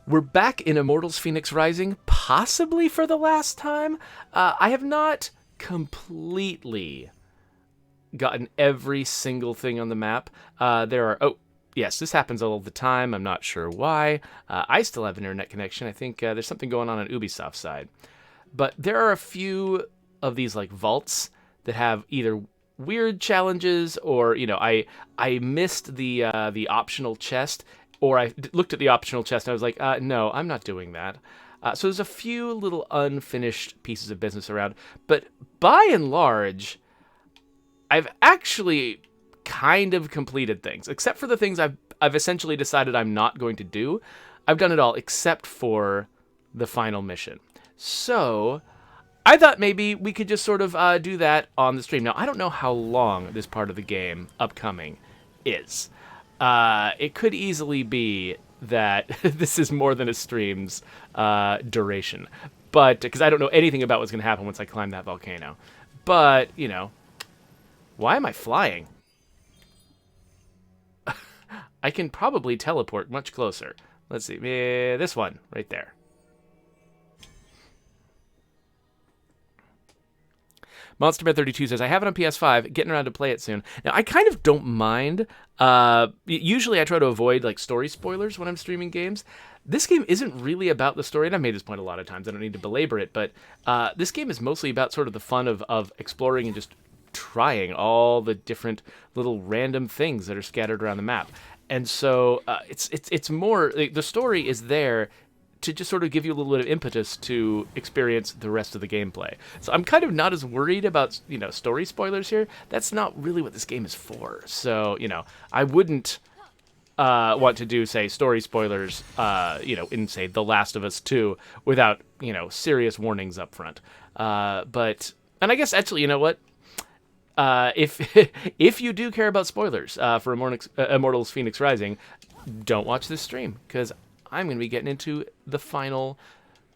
We're back in Immortals Fenyx Rising, possibly for the last time. I have not completely gotten every single thing on the map. There are... Oh, yes, this happens all the time. I'm not sure why. I still have an internet connection. I think there's something going on Ubisoft's side. But there are a few of these like vaults that have either weird challenges or, you know, I missed the optional chest, or I looked at the optional chest and I was like, no, I'm not doing that. So there's a few little unfinished pieces of business around. But by and large, I've actually kind of completed things, except for the things I've essentially decided I'm not going to do. I've done it all except for the final mission. So I thought maybe we could just sort of do that on the stream. Now, I don't know how long this part of the game upcoming is. It could easily be that this is more than a stream's duration. But, because I don't know anything about what's going to happen once I climb that volcano. But, you know, why am I flying? I can probably teleport much closer. Let's see. This one, right there. MonsterMan32 says, I have it on PS5, getting around to play it soon. Now, I kind of don't mind. Usually I try to avoid like story spoilers when I'm streaming games. This game isn't really about the story, and I've made this point a lot of times. I don't need to belabor it, but this game is mostly about sort of the fun of exploring and just trying all the different little random things that are scattered around the map. And so it's more, the story is there to just sort of give you a little bit of impetus to experience the rest of the gameplay. So I'm kind of not as worried about, you know, story spoilers here. That's not really what this game is for. So, you know, I wouldn't want to do, say, story spoilers, you know, in, say, The Last of Us 2 without, you know, serious warnings up front. But, and I guess actually, you know what? If you do care about spoilers for Immortals Fenyx Rising, don't watch this stream, because I'm going to be getting into the final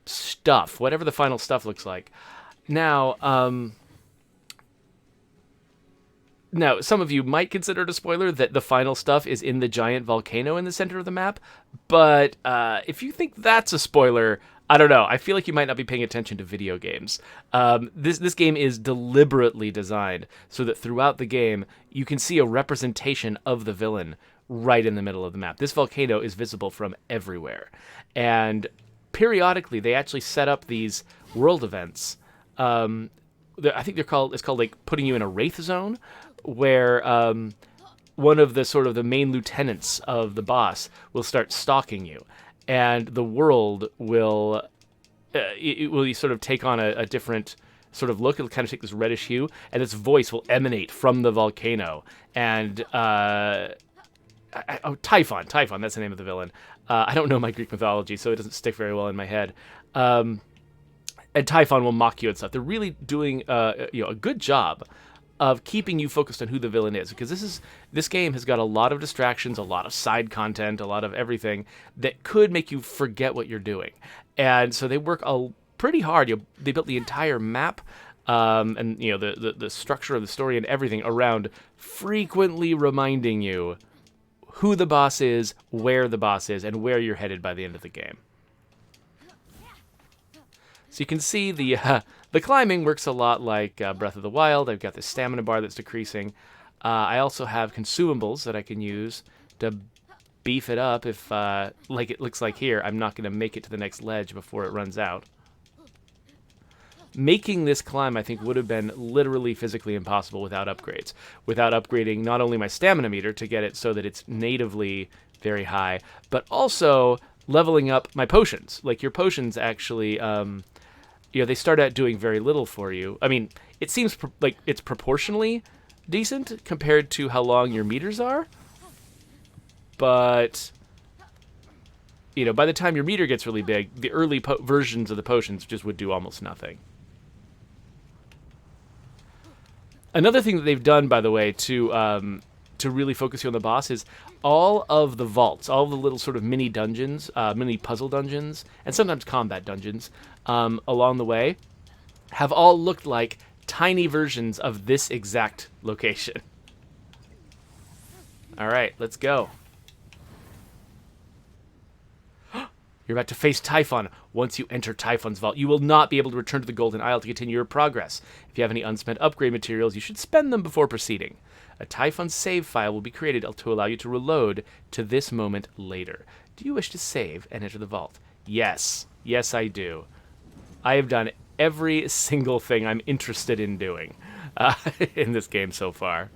stuff, whatever the final stuff looks like. Now, some of you might consider it a spoiler that the final stuff is in the giant volcano in the center of the map, but if you think that's a spoiler, I don't know. I feel like you might not be paying attention to video games. This game is deliberately designed so that throughout the game, you can see a representation of the villain right in the middle of the map. This volcano is visible from everywhere. And periodically, they actually set up these world events. I think it's called like putting you in a wraith zone, where one of the sort of the main lieutenants of the boss will start stalking you. And the world will sort of take on a different sort of look. It'll kind of take this reddish hue, and its voice will emanate from the volcano. And Typhon, that's the name of the villain. I don't know my Greek mythology, so it doesn't stick very well in my head. And Typhon will mock you and stuff. They're really doing a good job of keeping you focused on who the villain is, because this game has got a lot of distractions, a lot of side content, a lot of everything that could make you forget what you're doing. And so they work pretty hard. They built the entire map, and you know the structure of the story and everything around frequently reminding you who the boss is, where the boss is, and where you're headed by the end of the game. So you can see the climbing works a lot like Breath of the Wild. I've got the stamina bar that's decreasing. I also have consumables that I can use to beef it up if, like it looks like here, I'm not going to make it to the next ledge before it runs out. Making this climb, I think, would have been literally physically impossible without upgrades. Without upgrading not only my stamina meter to get it so that it's natively very high, but also leveling up my potions. Like, your potions actually, they start out doing very little for you. I mean, it seems like it's proportionally decent compared to how long your meters are. But, you know, by the time your meter gets really big, the early versions of the potions just would do almost nothing. Another thing that they've done, by the way, to really focus you on the boss is all of the vaults, all of the little sort of mini dungeons, mini puzzle dungeons, and sometimes combat dungeons along the way have all looked like tiny versions of this exact location. All right, let's go. You're about to face Typhon. Once you enter Typhon's vault, you will not be able to return to the Golden Isle to continue your progress. If you have any unspent upgrade materials, you should spend them before proceeding. A Typhon save file will be created to allow you to reload to this moment later. Do you wish to save and enter the vault? Yes. Yes, I do. I have done every single thing I'm interested in doing in this game so far.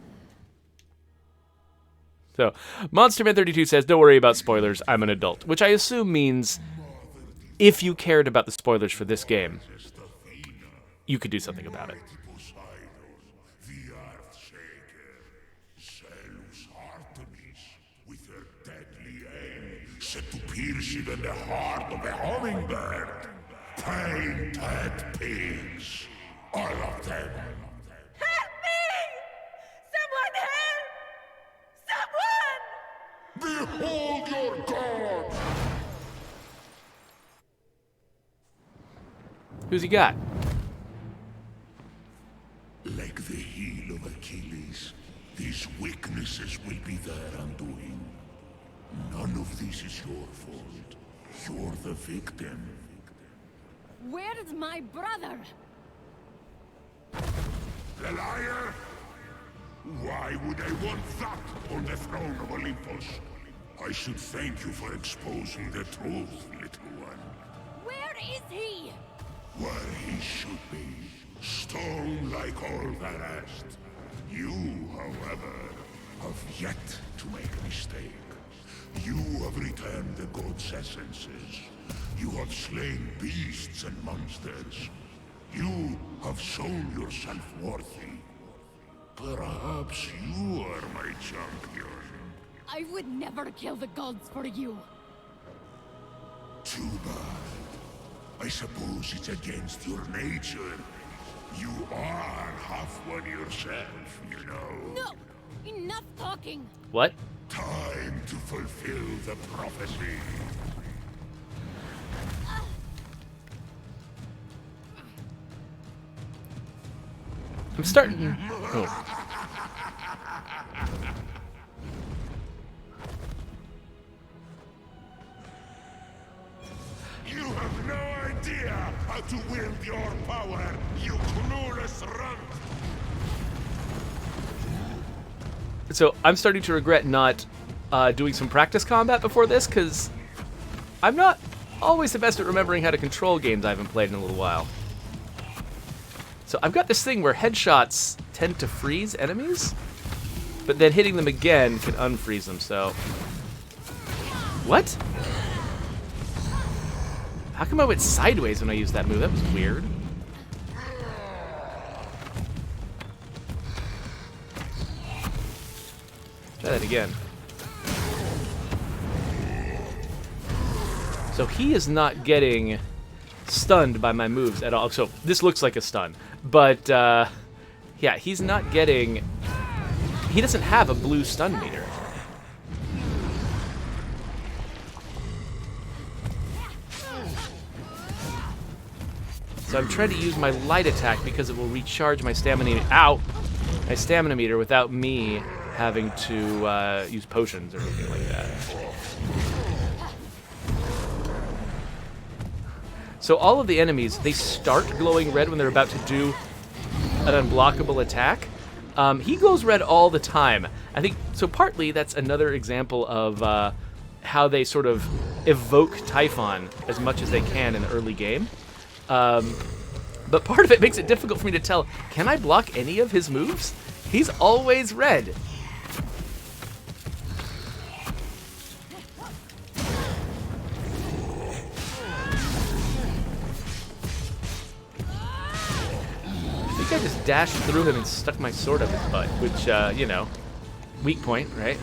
So, MonsterMan32 says, don't worry about spoilers, I'm an adult. Which I assume means if you cared about the spoilers for this game, you could do something about it. Set to pierce even the heart of a hummingbird. Painted pigs. All of them. Help me! Someone help! Someone! Behold your god! Who's he got? Like the heel of Achilles, these weaknesses will be their undoing. None of this is your fault. You're the victim. Where's my brother? The liar? Why would I want that on the throne of Olympus? I should thank you for exposing the truth, little one. Where is he? Where he should be. Stone like all the rest. You, however, have yet to make a mistake. You have returned the god's essences. You have slain beasts and monsters. You have shown yourself worthy. Perhaps you are my champion. I would never kill the gods for you. Too bad. I suppose it's against your nature. You are half one yourself, you know. No! Enough talking! What? Time to fulfill the prophecy. I'm starting... Oh. You have no idea how to wield your power, you clueless runt! So I'm starting to regret not doing some practice combat before this, because I'm not always the best at remembering how to control games I haven't played in a little while. So I've got this thing where headshots tend to freeze enemies, but then hitting them again can unfreeze them, so... What? How come I went sideways when I used that move? That was weird. Try that again. So he is not getting stunned by my moves at all. So this looks like a stun. But, yeah, he's not getting... He doesn't have a blue stun meter. So I'm trying to use my light attack because it will recharge my stamina... Ow! My stamina meter without me having to use potions or anything like that. So all of the enemies, they start glowing red when they're about to do an unblockable attack. He glows red all the time. I think, so partly that's another example of how they sort of evoke Typhon as much as they can in the early game. But part of it makes it difficult for me to tell, can I block any of his moves? He's always red. I think I just dashed through him and stuck my sword up his butt, which, you know, weak point, right?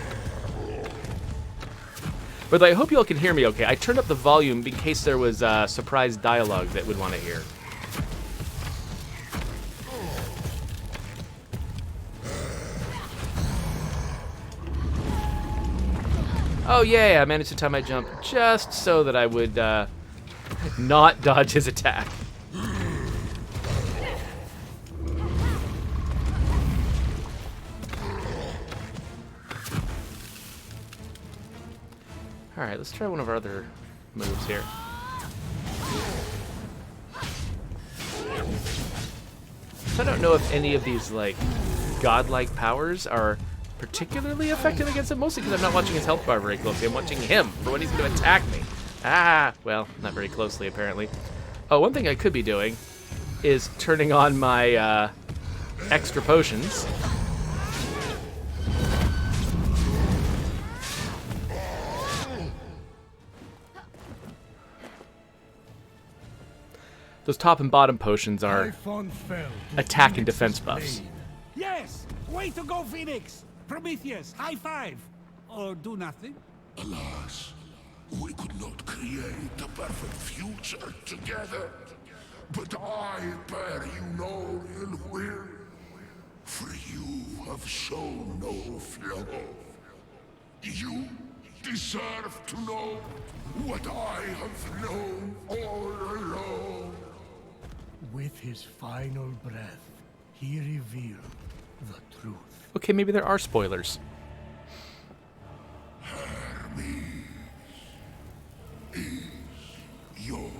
But I hope you all can hear me okay. I turned up the volume in case there was surprise dialogue that would want to hear. Oh yeah, I managed to time my jump just so that I would not dodge his attack. Alright, let's try one of our other moves here. So I don't know if any of these, like, godlike powers are particularly effective against him, mostly because I'm not watching his health bar very closely. I'm watching him for when he's going to attack me. Ah, well, not very closely, apparently. Oh, one thing I could be doing is turning on my extra potions. Those top and bottom potions are Typhon fell to attack and Fenyx's defense buffs. blade. Yes! Way to go, Fenyx! Prometheus, high five! Or do nothing? Alas, we could not create a perfect future together. But I bear you no ill will, for you have shown no flaw. You deserve to know what I have known all along. With his final breath, he revealed the truth. Okay, maybe there are spoilers. Your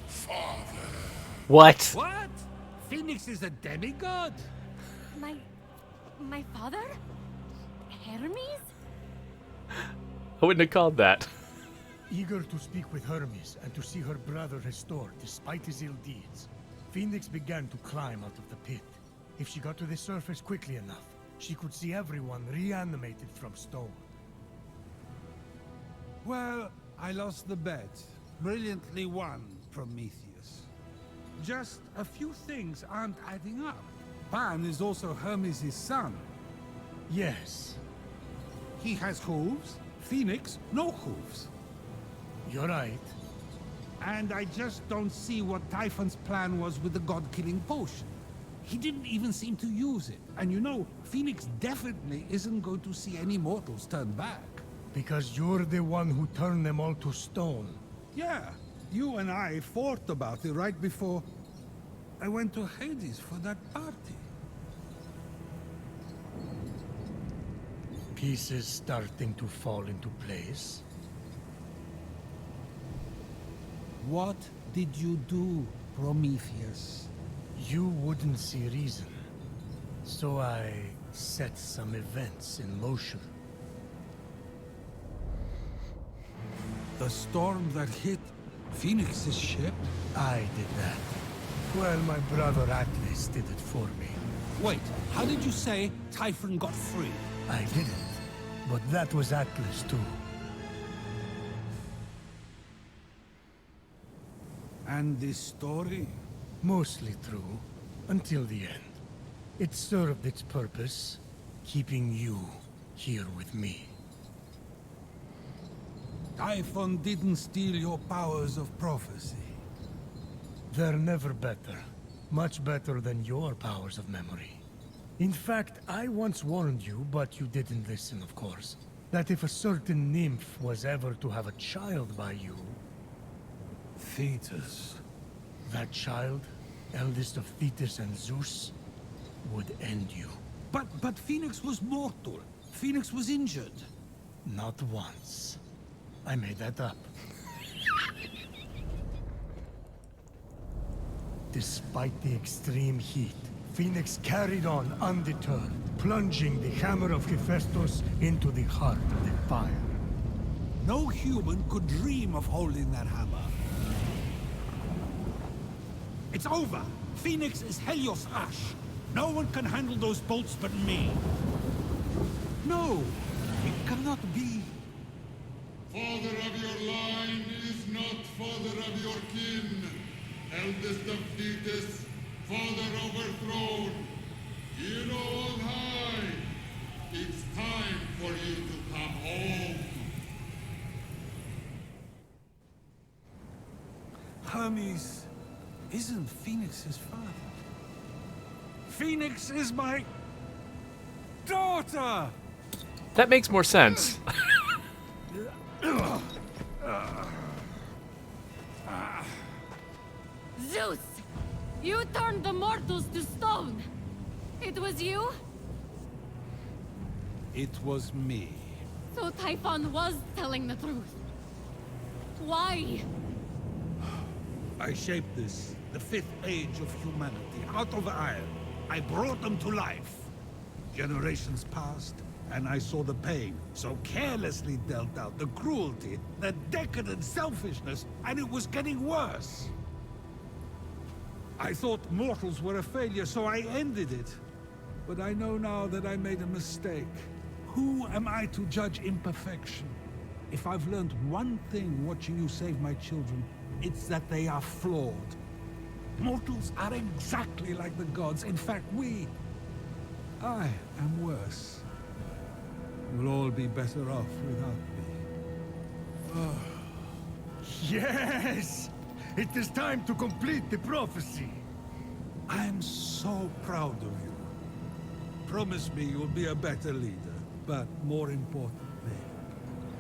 father. What? What? Fenyx is a demigod? My father? Hermes? I wouldn't have called that. Eager to speak with Hermes and to see her brother restored despite his ill deeds, Fenyx began to climb out of the pit. If she got to the surface quickly enough, she could see everyone reanimated from stone. Well, I lost the bet. Brilliantly won, Prometheus. Just a few things aren't adding up. Pan is also Hermes' son. Yes, He has hooves. Fenyx, no hooves. you're right. And I just don't see what Typhon's plan was with the god-killing potion. He didn't even seem to use it. And you know, Fenyx definitely isn't going to see any mortals turn back. Because you're the one who turned them all to stone. Yeah, you and I fought about it right before I went to Hades for that party. Pieces starting to fall into place. What did you do, Prometheus? You wouldn't see reason. So I set some events in motion. The storm that hit Fenyx's ship? I did that. Well, my brother Atlas did it for me. Wait, how did you say Typhon got free? I didn't. But that was Atlas too. And this story? Mostly true. Until the end. It served its purpose, keeping you here with me. Typhon didn't steal your powers of prophecy. They're never better. Much better than your powers of memory. In fact, I once warned you, but you didn't listen, of course, that if a certain nymph was ever to have a child by you, Thetis. that child, eldest of Thetis and Zeus, would end you. But Fenyx was mortal. Fenyx was injured. Not once. I made that up. Despite the extreme heat, Fenyx carried on undeterred, plunging the hammer of Hephaestus into the heart of the fire. No human could dream of holding that hammer. It's over! Fenyx is Helios Ash. No one can handle those bolts but me. No, it cannot be. Father of your line is not father of your kin. Eldest of Thetis, father overthrown. Hero on high, it's time for you to come home. Hermes isn't Fenyx's father. Fenyx is my daughter! That makes more sense. Zeus! You turned the mortals to stone! It was you? It was me. So Typhon was telling the truth. Why? I shaped this the fifth age of humanity, out of iron. I brought them to life. Generations passed, and I saw the pain so carelessly dealt out, the cruelty, the decadent selfishness, and it was getting worse. I thought mortals were a failure, so I ended it. But I know now that I made a mistake. Who am I to judge imperfection? If I've learned one thing watching you save my children, it's that they are flawed. Mortals are exactly like the gods. In fact, I am worse. You'll all be better off without me. Yes! It is time to complete the prophecy. I am so proud of you. Promise me you'll be a better leader, but more importantly,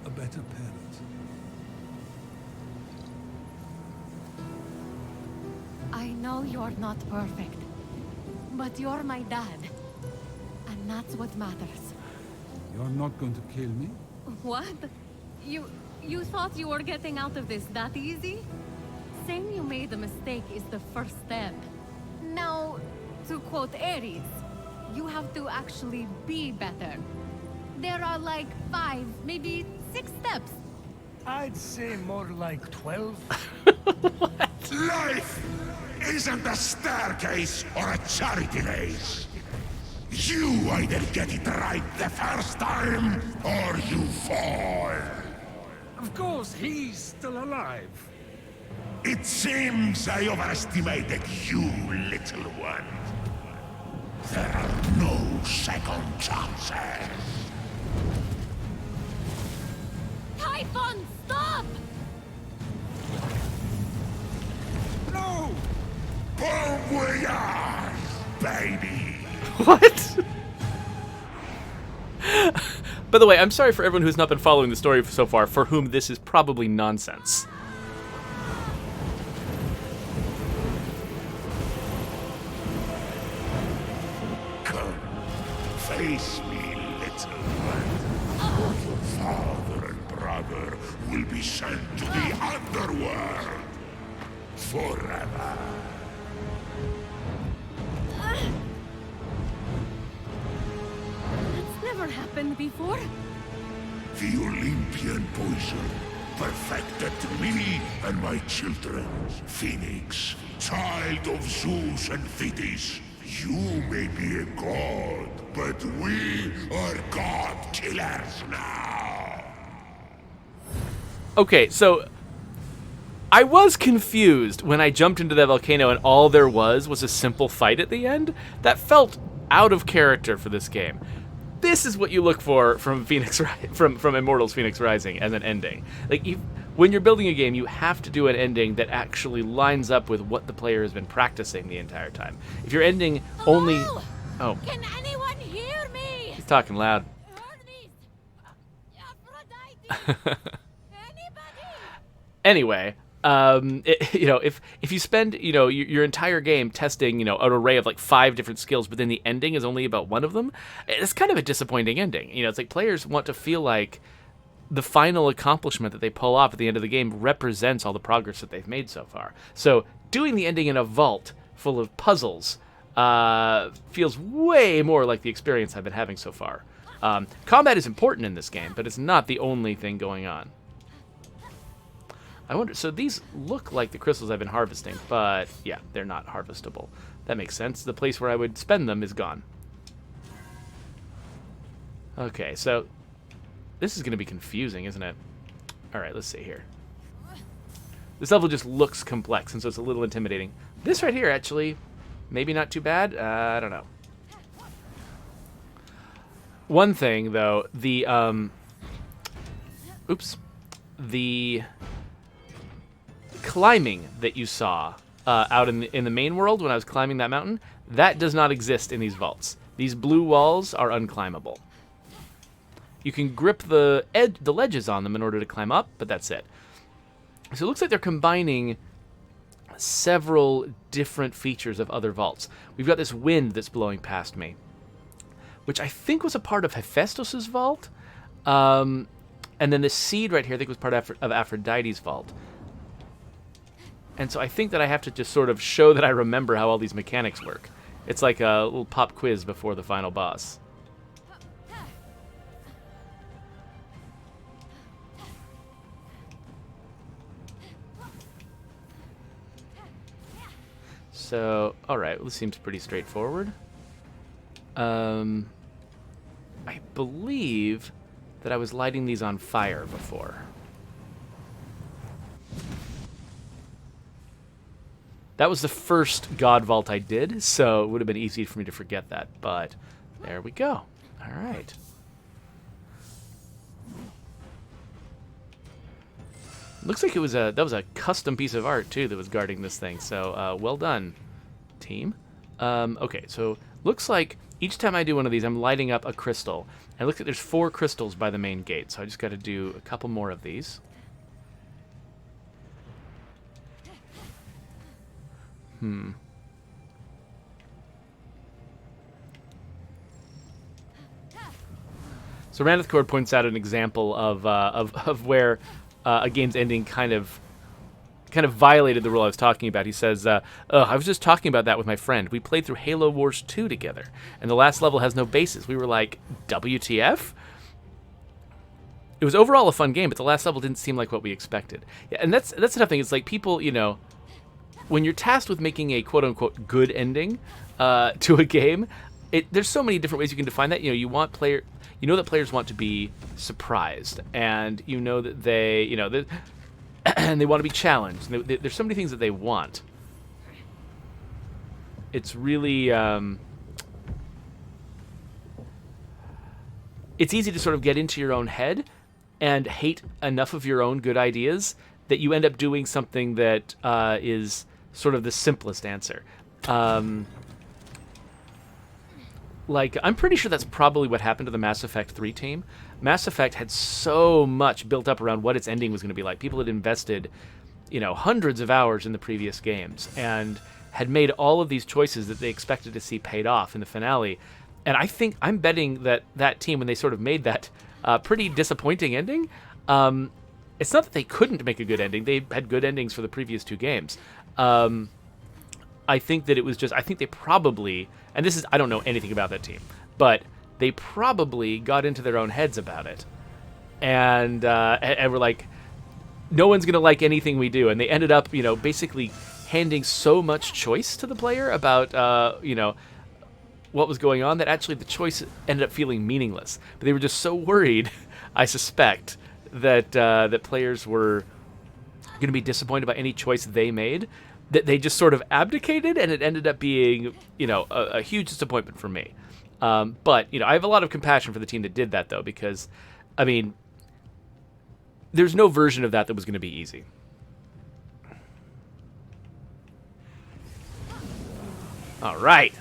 a better parent. I know you're not perfect, but you're my dad. And that's what matters. You're not going to kill me? What? You thought you were getting out of this that easy? Saying you made a mistake is the first step. Now, to quote Ares, you have to actually be better. There are like 5, maybe 6 steps. I'd say more like 12. Life isn't a staircase or a charity race. You either get it right the first time, or you fall. Of course, he's still alive. It seems I overestimated you, little one. There are no second chances. Typhon, stop! No! Bon voyage, baby! What? By the way, I'm sorry for everyone who's not been following the story so far, for whom this is probably nonsense. Come, face me, little one. Your father and brother will be sent to the underworld forever. That's never happened before. The Olympian poison, perfected to me and my children. Fenyx, child of Zeus and Thetis. You may be a god, but we are god killers now. Okay, so I was confused when I jumped into that volcano and all there was a simple fight at the end. That felt out of character for this game. This is what you look for from from Immortals Fenyx Rising as an ending. Like, when you're building a game, you have to do an ending that actually lines up with what the player has been practicing the entire time. If your ending only... Hello? Oh, Can anyone hear me? he's talking loud. Hermes! Aphrodite! Anybody? Anyway, if you spend, your entire game testing, an array of like 5 different skills, but then the ending is only about one of them, it's kind of a disappointing ending. It's like players want to feel like the final accomplishment that they pull off at the end of the game represents all the progress that they've made so far. So doing the ending in a vault full of puzzles feels way more like the experience I've been having so far. Combat is important in this game, but it's not the only thing going on. I wonder, so these look like the crystals I've been harvesting, but yeah, they're not harvestable. That makes sense. The place where I would spend them is gone. Okay, so this is going to be confusing, isn't it? All right, let's see here. This level just looks complex, and so it's a little intimidating. This right here, actually, maybe not too bad. I don't know. One thing, though, the climbing that you saw out in the main world when I was climbing that mountain, that does not exist in these vaults. These blue walls are unclimbable. You can grip the ledges on them in order to climb up, but that's it. So it looks like they're combining several different features of other vaults. We've got this wind that's blowing past me, which I think was a part of Hephaestus's vault. And then this seed right here I think was part of Aphrodite's vault. And so I think that I have to just sort of show that I remember how all these mechanics work. It's like a little pop quiz before the final boss. So, alright, well, this seems pretty straightforward. I believe that I was lighting these on fire before. That was the first God Vault I did, so it would have been easy for me to forget that, but there we go. Alright. Looks like that was a custom piece of art, too, that was guarding this thing, so well done, team. Okay, so looks like each time I do one of these, I'm lighting up a crystal. And it looks like there's 4 crystals by the main gate, so I just got to do a couple more of these. So Ranith Cord points out an example of where a game's ending kind of violated the rule I was talking about. He says, I was just talking about that with my friend. We played through Halo Wars 2 together, and the last level has no bases. We were like, WTF? It was overall a fun game, but the last level didn't seem like what we expected. Yeah, and that's the tough thing. It's like people, when you're tasked with making a quote-unquote good ending to a game, there's so many different ways you can define that. You know that players want to be surprised, and you know that they, and they want to be challenged. There's so many things that they want. It's really, it's easy to sort of get into your own head and hate enough of your own good ideas that you end up doing something that is sort of the simplest answer. Like, I'm pretty sure that's probably what happened to the Mass Effect 3 team. Mass Effect had so much built up around what its ending was going to be like. People had invested, hundreds of hours in the previous games and had made all of these choices that they expected to see paid off in the finale. And I'm betting that team, when they sort of made that pretty disappointing ending, it's not that they couldn't make a good ending. They had good endings for the previous 2 games. I think that it was just, I think they probably, and this is, I don't know anything about that team, but they probably got into their own heads about it. And were like, no one's going to like anything we do. And they ended up, basically handing so much choice to the player about, what was going on that actually the choice ended up feeling meaningless. But they were just so worried, I suspect, that that players were going to be disappointed by any choice they made, that they just sort of abdicated, and it ended up being, a huge disappointment for me. But, I have a lot of compassion for the team that did that, though, because, there's no version of that was going to be easy. All right.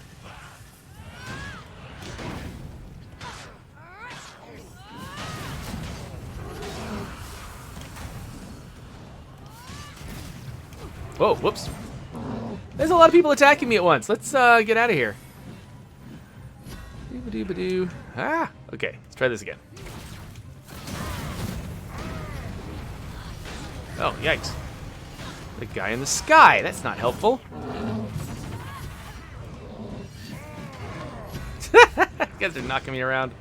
Whoa, whoops. There's a lot of people attacking me at once. Let's get out of here. Doo-ba-doo-ba-doo. Ah, okay. Let's try this again. Oh, yikes. The guy in the sky. That's not helpful. You guys are knocking me around.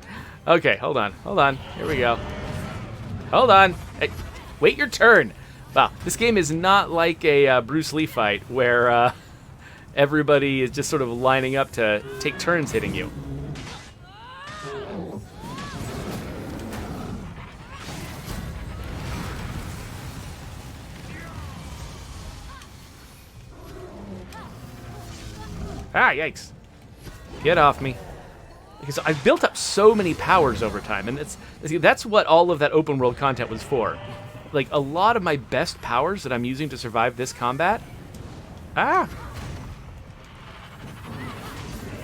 Okay, hold on. Hold on. Here we go. Hold on. Hey, wait your turn. Wow, this game is not like a Bruce Lee fight where everybody is just sort of lining up to take turns hitting you. Ah, yikes. Get off me. Because I've built up so many powers over time, and that's what all of that open world content was for. Like, a lot of my best powers that I'm using to survive this combat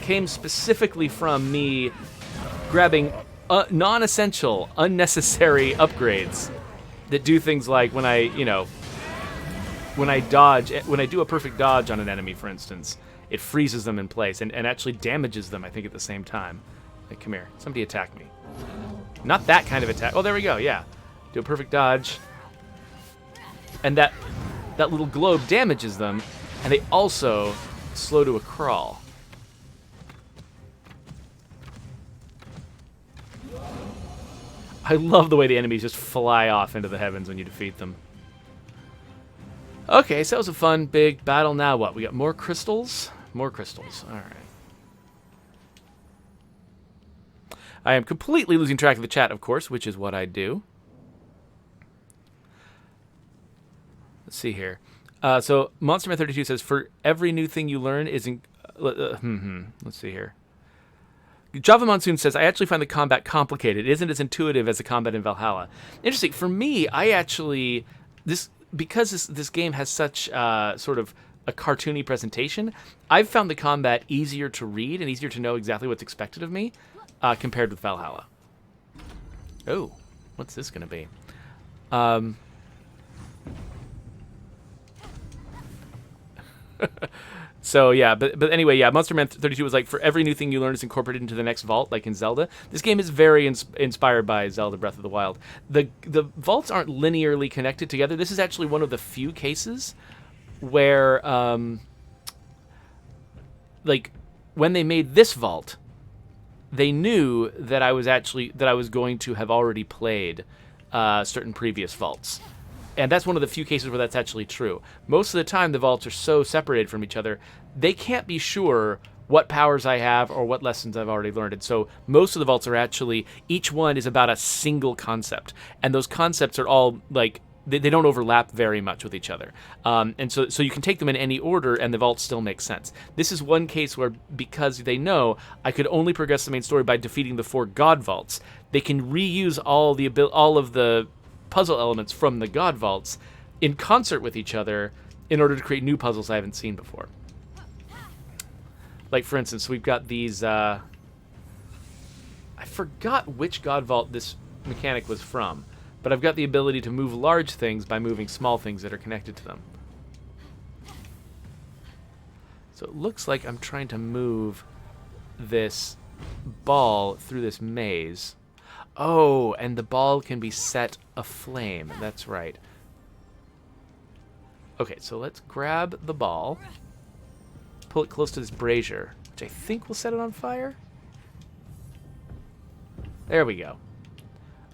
came specifically from me grabbing non-essential, unnecessary upgrades that do things like when I do a perfect dodge on an enemy, for instance, it freezes them in place and actually damages them, I think, at the same time. Hey, come here. Somebody attack me. Not that kind of attack. Oh, there we go, yeah. Do a perfect dodge. And that little globe damages them, and they also slow to a crawl. I love the way the enemies just fly off into the heavens when you defeat them. Okay, so that was a fun, big battle. Now what? We got more crystals? More crystals. All right. I am completely losing track of the chat, of course, which is what I do. Let's see here. So Monster Man 32 says, for every new thing you learn is... Let's see here. Java Monsoon says, I actually find the combat complicated. It isn't as intuitive as the combat in Valhalla. Interesting. For me, I actually... Because this game has such sort of a cartoony presentation, I've found the combat easier to read and easier to know exactly what's expected of me compared with Valhalla. Oh, what's this going to be? So yeah, but anyway, yeah, Monster Man 32 was like, for every new thing you learn is incorporated into the next vault, like in Zelda. This game is very inspired by Zelda Breath of the Wild. The vaults aren't linearly connected together. This is actually one of the few cases where, like, when they made this vault, they knew that I was going to have already played certain previous vaults. And that's one of the few cases where that's actually true. Most of the time, the vaults are so separated from each other, they can't be sure what powers I have or what lessons I've already learned. And so most of the vaults are actually, each one is about a single concept. And those concepts are all, like, they don't overlap very much with each other. And so you can take them in any order, and the vaults still make sense. This is one case where, because they know I could only progress the main story by defeating the 4 god vaults, they can reuse all of the puzzle elements from the god vaults in concert with each other in order to create new puzzles I haven't seen before. Like, for instance, we've got these... I forgot which god vault this mechanic was from, but I've got the ability to move large things by moving small things that are connected to them. So it looks like I'm trying to move this ball through this maze. Oh, and the ball can be set aflame. That's right. Okay, so let's grab the ball, pull it close to this brazier, which I think will set it on fire. There we go.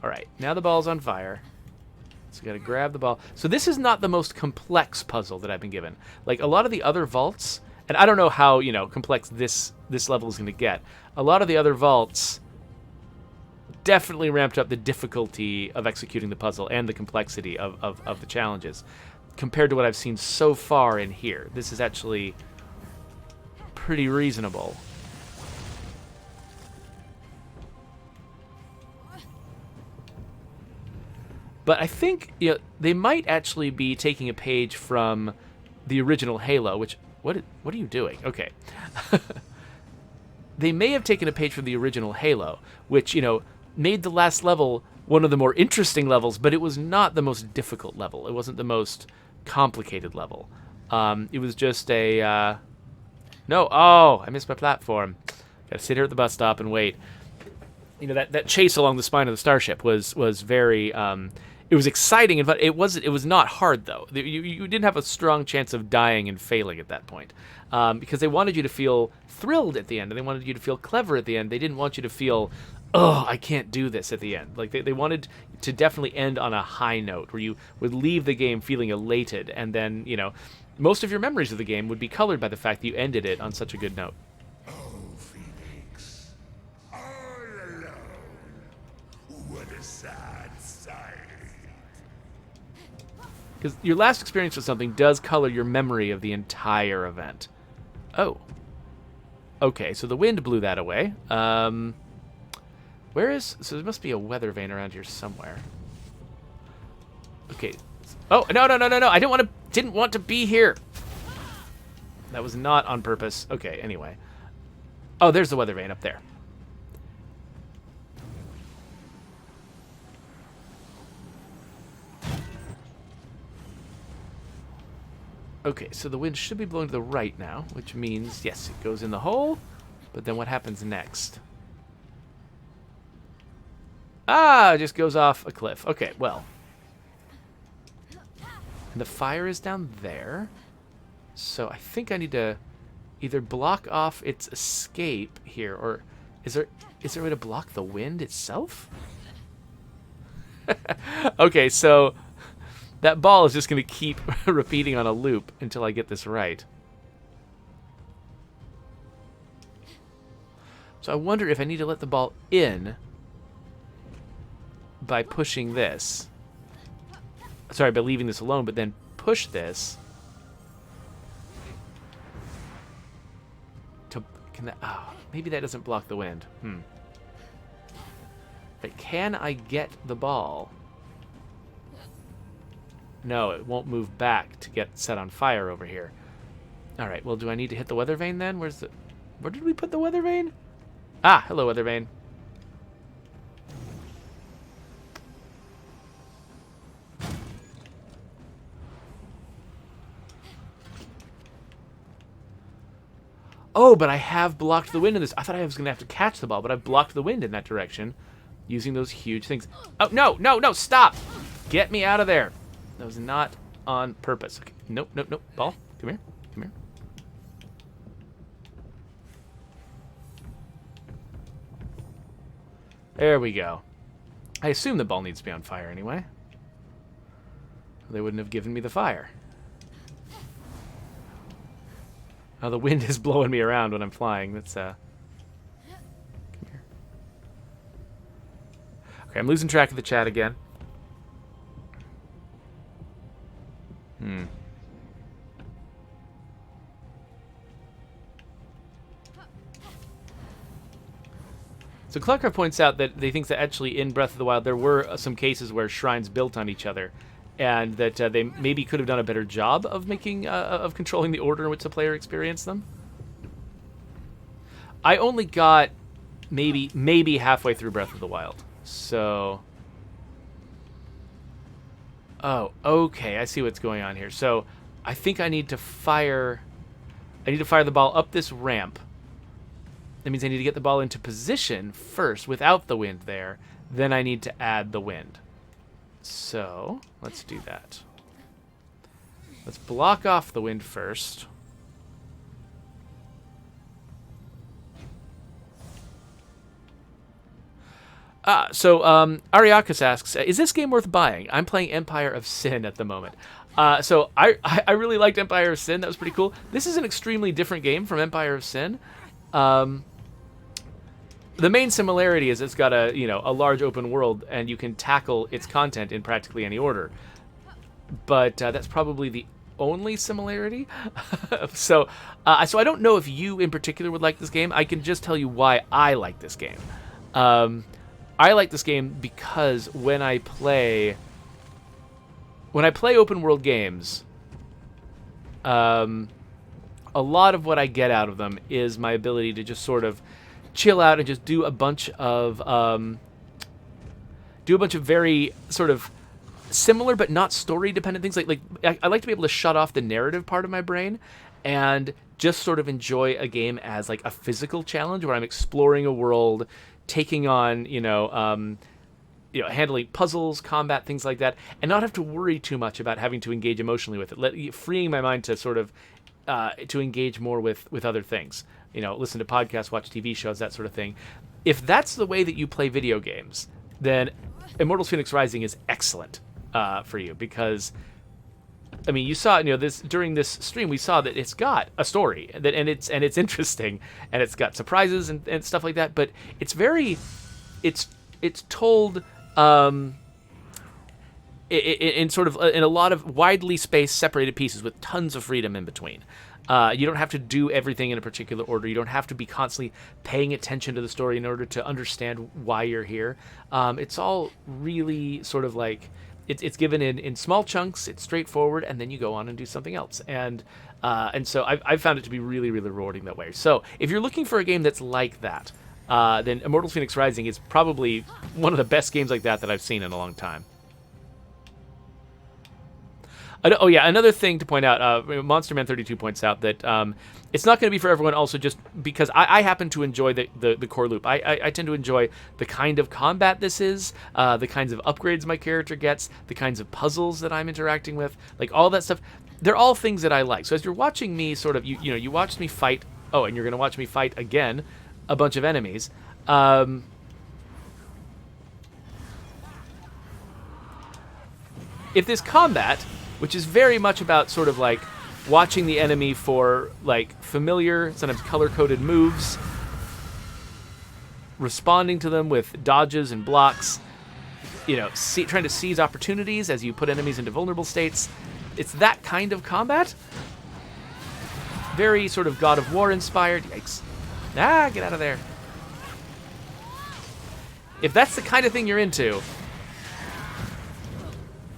All right, now the ball's on fire. So we got to grab the ball. So this is not the most complex puzzle that I've been given. Like, a lot of the other vaults, and I don't know how, complex this level is going to get. A lot of the other vaults definitely ramped up the difficulty of executing the puzzle and the complexity of the challenges compared to what I've seen so far in here. This is actually pretty reasonable. But I think they might actually be taking a page from the original Halo, which... What are you doing? Okay. They may have taken a page from the original Halo, which, made the last level one of the more interesting levels, but it was not the most difficult level. It wasn't the most complicated level. It was just a... No, oh, I missed my platform. Gotta sit here at the bus stop and wait. That chase along the spine of the starship was very... it was exciting, but it was not hard, though. You didn't have a strong chance of dying and failing at that point. Because they wanted you to feel thrilled at the end, and they wanted you to feel clever at the end. They didn't want you to feel... oh, I can't do this at the end. Like, they wanted to definitely end on a high note where you would leave the game feeling elated, and then, most of your memories of the game would be colored by the fact that you ended it on such a good note. Oh, Fenyx. All alone. What a sad sight. Because your last experience with something does color your memory of the entire event. Oh. Okay, so the wind blew that away. So there must be a weather vane around here somewhere. Okay. Oh, no. I didn't want to be here. That was not on purpose. Okay, anyway. Oh, there's the weather vane up there. Okay, so the wind should be blowing to the right now, which means, yes, it goes in the hole. But then what happens next? Ah, it just goes off a cliff. Okay, well. And the fire is down there. So I think I need to either block off its escape here, or is there a way to block the wind itself? Okay, so that ball is just going to keep repeating on a loop until I get this right. So I wonder if I need to let the ball in by pushing this. Sorry, by leaving this alone, but then push this. Can that, oh, maybe that doesn't block the wind. But can I get the ball? No, it won't move back to get set on fire over here. All right, well, do I need to hit the weather vane then? Where did we put the weather vane? Ah, hello, weather vane. Oh, but I have blocked the wind in this. I thought I was going to have to catch the ball, but I've blocked the wind in that direction using those huge things. Oh, no, no, no, stop! Get me out of there. That was not on purpose. Okay. Nope, nope, nope. Ball, come here, come here. There we go. I assume the ball needs to be on fire anyway. They wouldn't have given me the fire. Oh, the wind is blowing me around when I'm flying. That's, come here. Okay, I'm losing track of the chat again. So Clucker points out that they think that actually in Breath of the Wild there were some cases where shrines built on each other, and that they maybe could have done a better job of making of controlling the order in which the player experienced them. I only got maybe halfway through Breath of the Wild, so. Oh, okay, I see what's going on here. So I think I need to fire. I need to fire the ball up this ramp. That means I need to get the ball into position first without the wind there. Then I need to add the wind. So let's do that. Let's block off the wind first. Ariakas asks, is this game worth buying? I'm playing Empire of Sin at the moment. So I really liked Empire of Sin. That was pretty cool. This is an extremely different game from Empire of Sin. The main similarity is it's got a large open world, and you can tackle its content in practically any order. But that's probably the only similarity. So I don't know if you in particular would like this game. I can just tell you why I like this game. I like this game because when I play open world games, a lot of what I get out of them is my ability to just sort of chill out and just do a bunch of very sort of similar but not story dependent things. Like I like to be able to shut off the narrative part of my brain and just sort of enjoy a game as like a physical challenge where I'm exploring a world, taking on handling puzzles, combat, things like that, and not have to worry too much about having to engage emotionally with it. Freeing my mind to sort of to engage more with other things. Listen to podcasts, watch TV shows, that sort of thing. If that's the way that you play video games, then Immortals Fenyx Rising is excellent for you, because I mean, you saw this during this stream. We saw that it's got a story and it's interesting, and it's got surprises and stuff like that. But it's told in sort of in a lot of widely spaced, separated pieces with tons of freedom in between. You don't have to do everything in a particular order. You don't have to be constantly paying attention to the story in order to understand why you're here. It's all really sort of like it's given in small chunks. It's straightforward, and then you go on and do something else. And so I've found it to be really, really rewarding that way. So if you're looking for a game that's like that, then Immortals Fenyx Rising is probably one of the best games like that I've seen in a long time. Oh yeah, another thing to point out. Monster Man 32 points out that it's not going to be for everyone. Also, just because I happen to enjoy the core loop. I tend to enjoy the kind of combat this is, the kinds of upgrades my character gets, the kinds of puzzles that I'm interacting with, like all that stuff. They're all things that I like. So as you're watching me, sort of, you watched me fight. Oh, and you're going to watch me fight again, a bunch of enemies. If this combat, which is very much about sort of like watching the enemy for like familiar, sometimes color-coded moves, responding to them with dodges and blocks, trying to seize opportunities as you put enemies into vulnerable states. It's that kind of combat. Very sort of God of War inspired. Yikes. Get out of there. If that's the kind of thing you're into,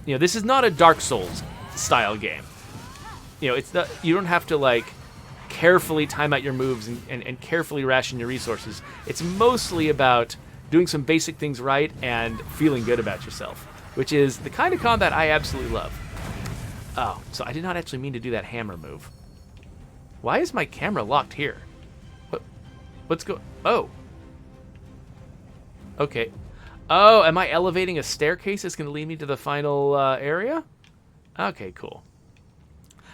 this is not a Dark Souls style game. It's not, you don't have to like carefully time out your moves and carefully ration your resources. It's mostly about doing some basic things right and feeling good about yourself, which is the kind of combat I absolutely love. Oh, so I did not actually mean to do that hammer move. Why is my camera locked here? What's going... Oh. Okay. Oh, am I elevating a staircase that's going to lead me to the final area? Okay, cool.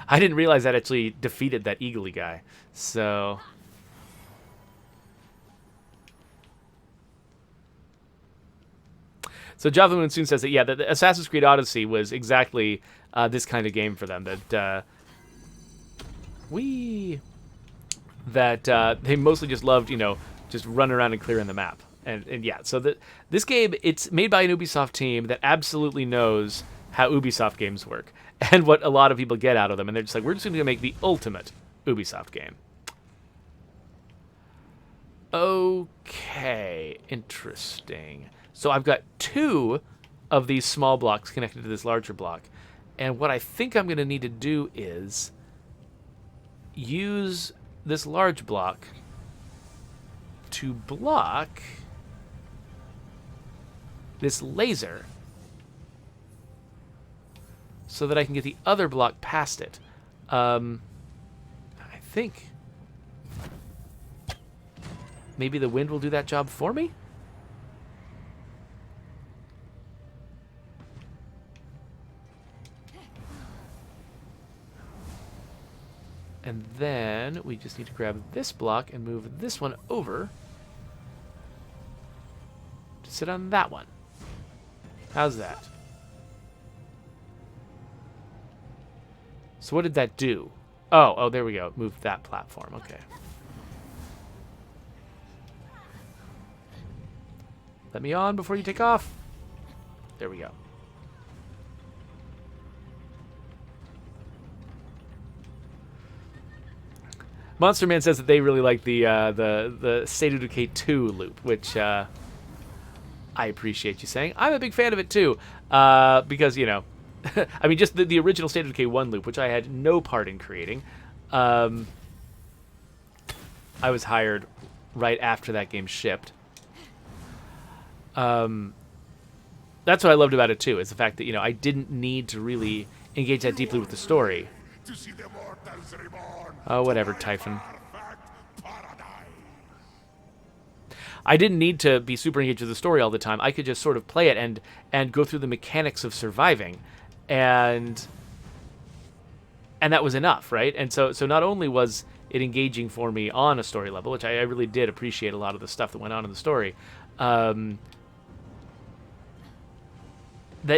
I didn't realize that actually defeated that eagly guy. So... So Java Moonsoon says that, yeah, the Assassin's Creed Odyssey was exactly this kind of game for them. That they mostly just loved, just running around and clearing the map. And yeah, so this game, it's made by an Ubisoft team that absolutely knows how Ubisoft games work and what a lot of people get out of them. And they're just like, we're just going to make the ultimate Ubisoft game. Okay, interesting. So I've got 2 of these small blocks connected to this larger block. And what I think I'm going to need to do is use this large block to block this laser so that I can get the other block past it. I think maybe the wind will do that job for me? And then we just need to grab this block and move this one over to sit on that one. How's that? So what did that do? Oh, there we go. Move that platform. Okay. Let me on before you take off. There we go. Monster Man says that they really like the State of Decay 2 loop, which I appreciate you saying. I'm a big fan of it too, because I mean, just the original State of Decay 1 loop, which I had no part in creating. I was hired right after that game shipped. That's what I loved about it too, is the fact that I didn't need to really engage that deeply with the story. To see the mortals reborn. Oh, whatever, Typhon. I didn't need to be super engaged with the story all the time. I could just sort of play it and go through the mechanics of surviving, and that was enough, right? And so not only was it engaging for me on a story level, which I really did appreciate a lot of the stuff that went on in the story. That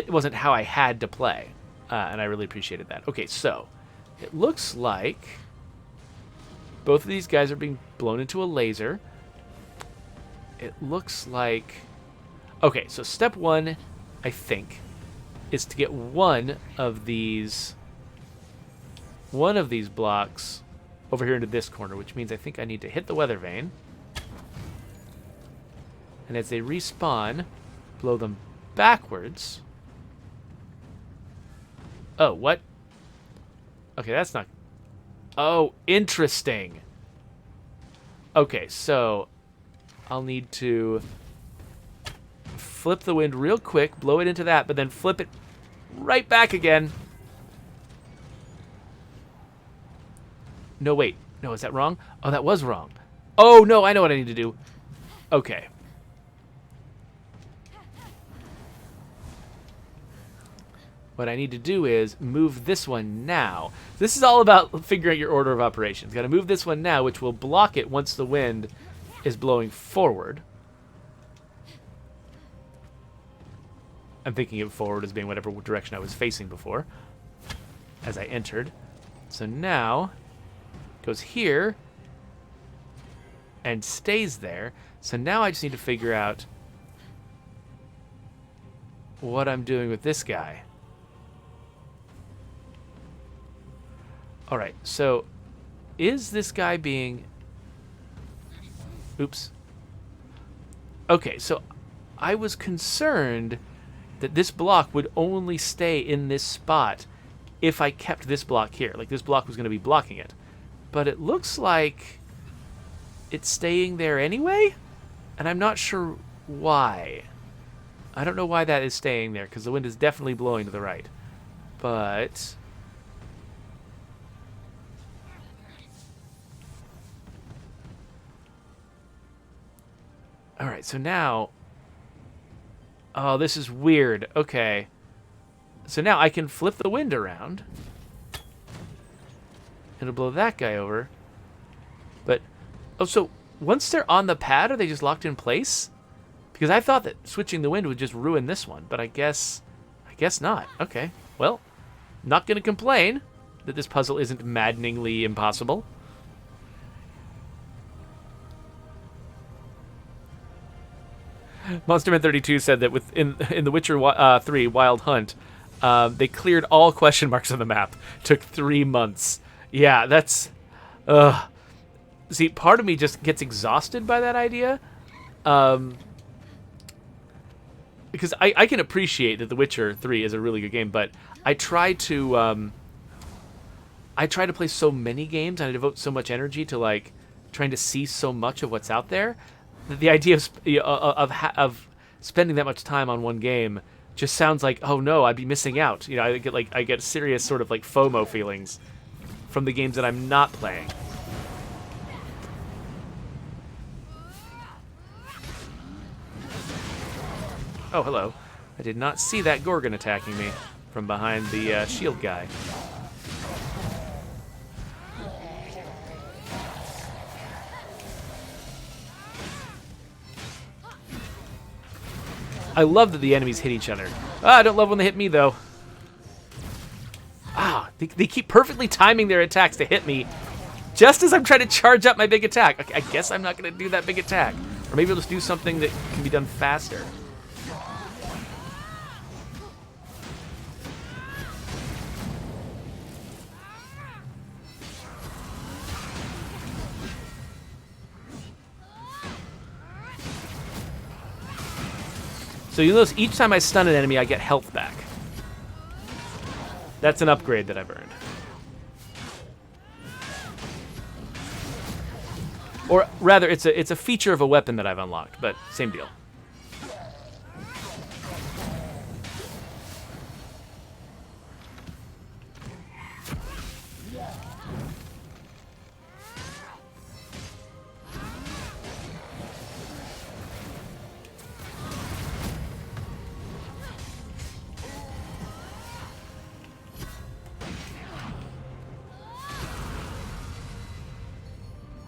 wasn't how I had to play, and I really appreciated that. Okay, so it looks like both of these guys are being blown into a laser. It looks like... Okay, so step 1, I think, is to get one of these blocks over here into this corner, which means I think I need to hit the weather vane. And as they respawn, blow them backwards. Oh, what? Okay, that's not... Oh, interesting. Okay, so I'll need to flip the wind real quick, blow it into that, but then flip it right back again. No, wait. No, is that wrong? Oh, that was wrong. Oh, no, I know what I need to do. Okay. What I need to do is move this one now. This is all about figuring out your order of operations. Got to move this one now, which will block it once the wind is blowing forward. I'm thinking of forward as being whatever direction I was facing before as I entered. So now it goes here and stays there. So now I just need to figure out what I'm doing with this guy. All right, so is this guy being... Oops. Okay, so I was concerned that this block would only stay in this spot if I kept this block here. Like, this block was going to be blocking it. But it looks like it's staying there anyway, and I'm not sure why. I don't know why that is staying there, because the wind is definitely blowing to the right. But... all right, so now... oh, this is weird. Okay. So now I can flip the wind around. It'll blow that guy over. But, oh, so once they're on the pad, are they just locked in place? Because I thought that switching the wind would just ruin this one, but I guess not. Okay, well, not going to complain that this puzzle isn't maddeningly impossible. Monsterman32 said that in The Witcher 3 Wild Hunt, they cleared all question marks on the map. Took 3 months. Yeah, that's... see, part of me just gets exhausted by that idea. Because I can appreciate that The Witcher 3 is a really good game, but I try to play so many games, and I devote so much energy to, like, trying to see so much of what's out there. The idea of spending that much time on one game just sounds like, oh no, I'd be missing out. You know, I get serious sort of like FOMO feelings from the games that I'm not playing. Oh, hello. I did not see that Gorgon attacking me from behind the shield guy. I love that the enemies hit each other. I don't love when they hit me, though. They keep perfectly timing their attacks to hit me just as I'm trying to charge up my big attack. Okay, I guess I'm not going to do that big attack. Or maybe I'll just do something that can be done faster. So you notice each time I stun an enemy, I get health back. That's an upgrade that I've earned. Or rather, it's a feature of a weapon that I've unlocked, but same deal.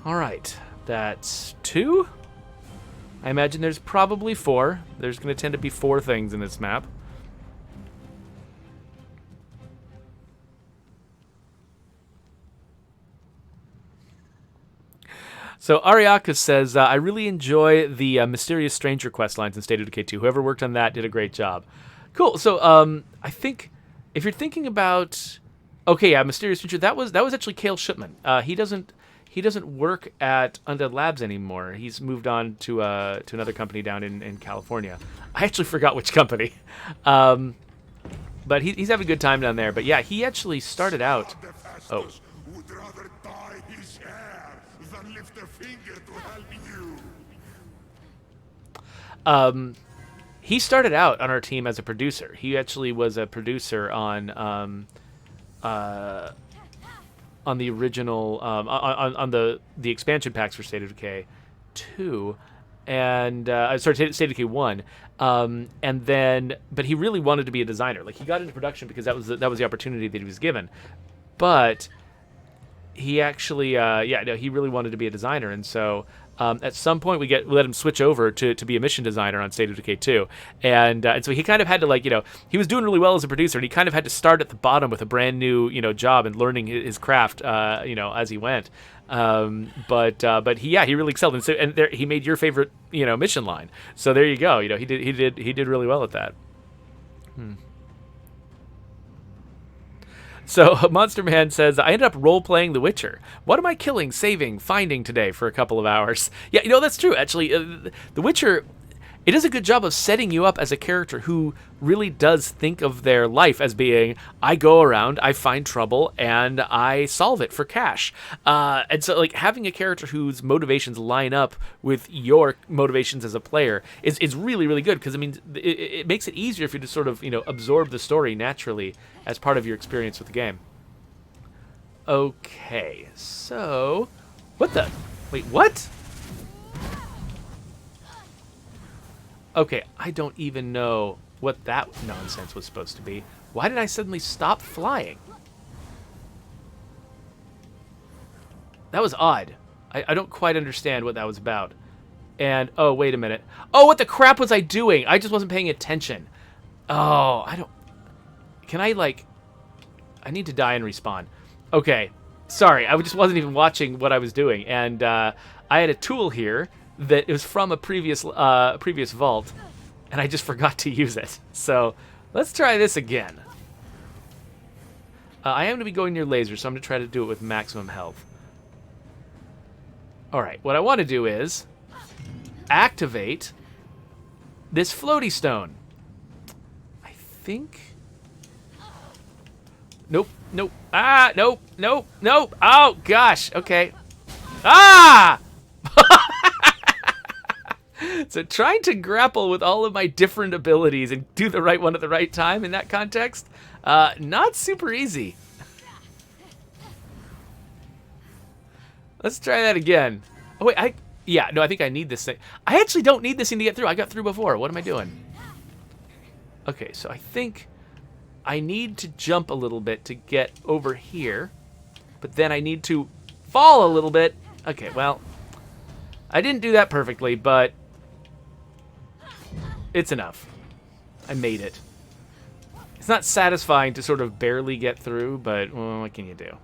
All right, that's 2. I imagine there's probably 4. There's going to tend to be 4 things in this map. So Ariaka says, I really enjoy the Mysterious Stranger quest lines in State of Decay 2. Whoever worked on that did a great job. Cool. So I think if you're thinking about... okay, yeah, Mysterious Stranger, that was actually Cale Shipman. He doesn't work at Undead Labs anymore. He's moved on to another company down in California. I actually forgot which company. But he's having a good time down there. But yeah, he actually started out... oh. Would rather dye his hair than lift a finger to help you. He started out on our team as a producer. He actually was a producer on... on the original on the expansion packs for State of Decay 2, and State of Decay 1. And then, but he really wanted to be a designer. Like, he got into production because that was the opportunity that he was given. But he actually, he really wanted to be a designer, and so at some point we let him switch over to be a mission designer on State of Decay 2, and so he kind of had to, he was doing really well as a producer, and he kind of had to start at the bottom with a brand new job and learning his craft as he went. But he really excelled, and so he made your favorite mission line. So there you go. He did really well at that. So Monster Man says, I ended up role-playing The Witcher. What am I killing, saving, finding today for a couple of hours? Yeah, that's true. Actually, The Witcher, it does a good job of setting you up as a character who really does think of their life as being, I go around, I find trouble, and I solve it for cash. And so, having a character whose motivations line up with your motivations as a player is really, really good, because, it makes it easier for you to sort of, absorb the story naturally as part of your experience with the game. Okay, so... What the... Wait, what? Okay, I don't even know what that nonsense was supposed to be. Why did I suddenly stop flying? That was odd. I don't quite understand what that was about. And, oh, wait a minute. Oh, what the crap was I doing? I just wasn't paying attention. Oh, I don't... Can I, I need to die and respawn. Okay, sorry. I just wasn't even watching what I was doing. And I had a tool here that it was from a previous vault, and I just forgot to use it. So let's try this again. I am going to be going near lasers, so I'm going to try to do it with maximum health. All right, what I want to do is activate this floaty stone. I think... Nope. Ah, nope. Oh, gosh. Okay. Ah! So trying to grapple with all of my different abilities and do the right one at the right time in that context, not super easy. Let's try that again. Oh, wait, I think I need this thing. I actually don't need this thing to get through. I got through before. What am I doing? Okay, so I think I need to jump a little bit to get over here, but then I need to fall a little bit. Okay, well, I didn't do that perfectly, but it's enough. I made it. It's not satisfying to sort of barely get through, but well, what can you do?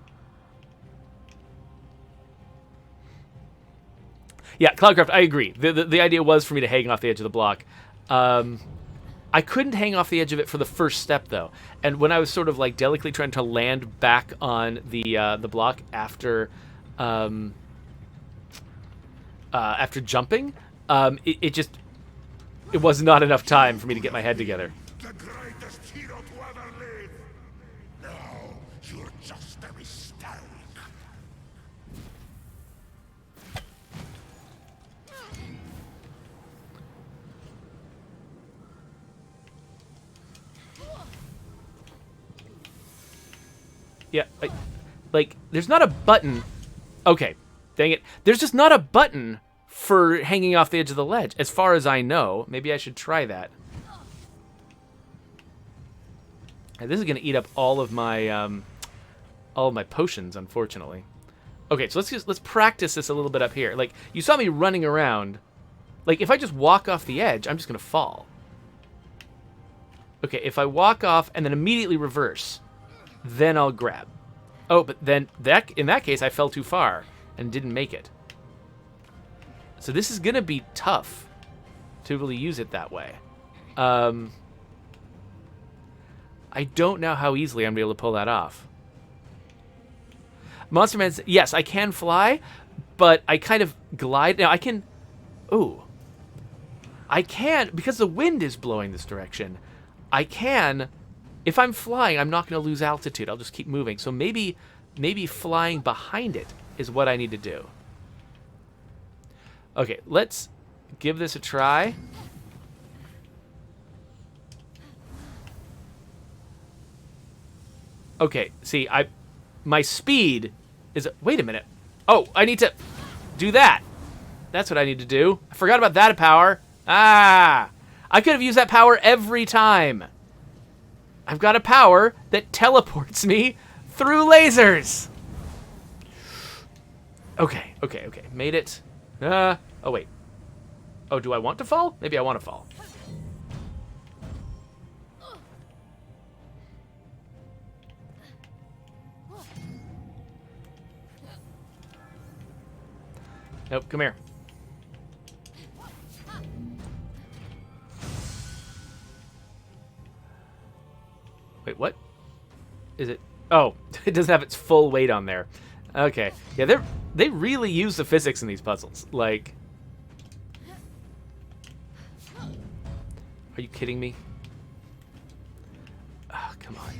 Yeah, Cloudcraft, I agree. The idea was for me to hang off the edge of the block. I couldn't hang off the edge of it for the first step, though. And when I was sort of delicately trying to land back on the block after jumping, it was not enough time for me to get my head together. The greatest hero to ever live. No, you're just a mistake. Yeah, there's not a button. Okay, dang it. There's just not a button for hanging off the edge of the ledge, as far as I know. Maybe I should try that. And this is going to eat up all of my potions, unfortunately. Okay, so let's practice this a little bit up here. You saw me running around. If I just walk off the edge, I'm just going to fall. Okay, if I walk off and then immediately reverse, then I'll grab. Oh, but then in that case, I fell too far and didn't make it. So this is going to be tough to really use it that way. I don't know how easily I'm going to be able to pull that off. Monster Man says, yes, I can fly, but I kind of glide. Now, I can... Ooh. I can, because the wind is blowing this direction, I can... If I'm flying, I'm not going to lose altitude. I'll just keep moving. So maybe flying behind it is what I need to do. Okay, let's give this a try. Okay, see, my speed Is it? Wait a minute. Oh, I need to do that. That's what I need to do. I forgot about that power. Ah! I could have used that power every time. I've got a power that teleports me through lasers. Okay. Made it. Oh, wait. Oh, do I want to fall? Maybe I want to fall. Nope, come here. Wait, what? Is it? Oh, it doesn't have its full weight on there. Okay. Yeah, they really use the physics in these puzzles. Like, are you kidding me? Oh, come on.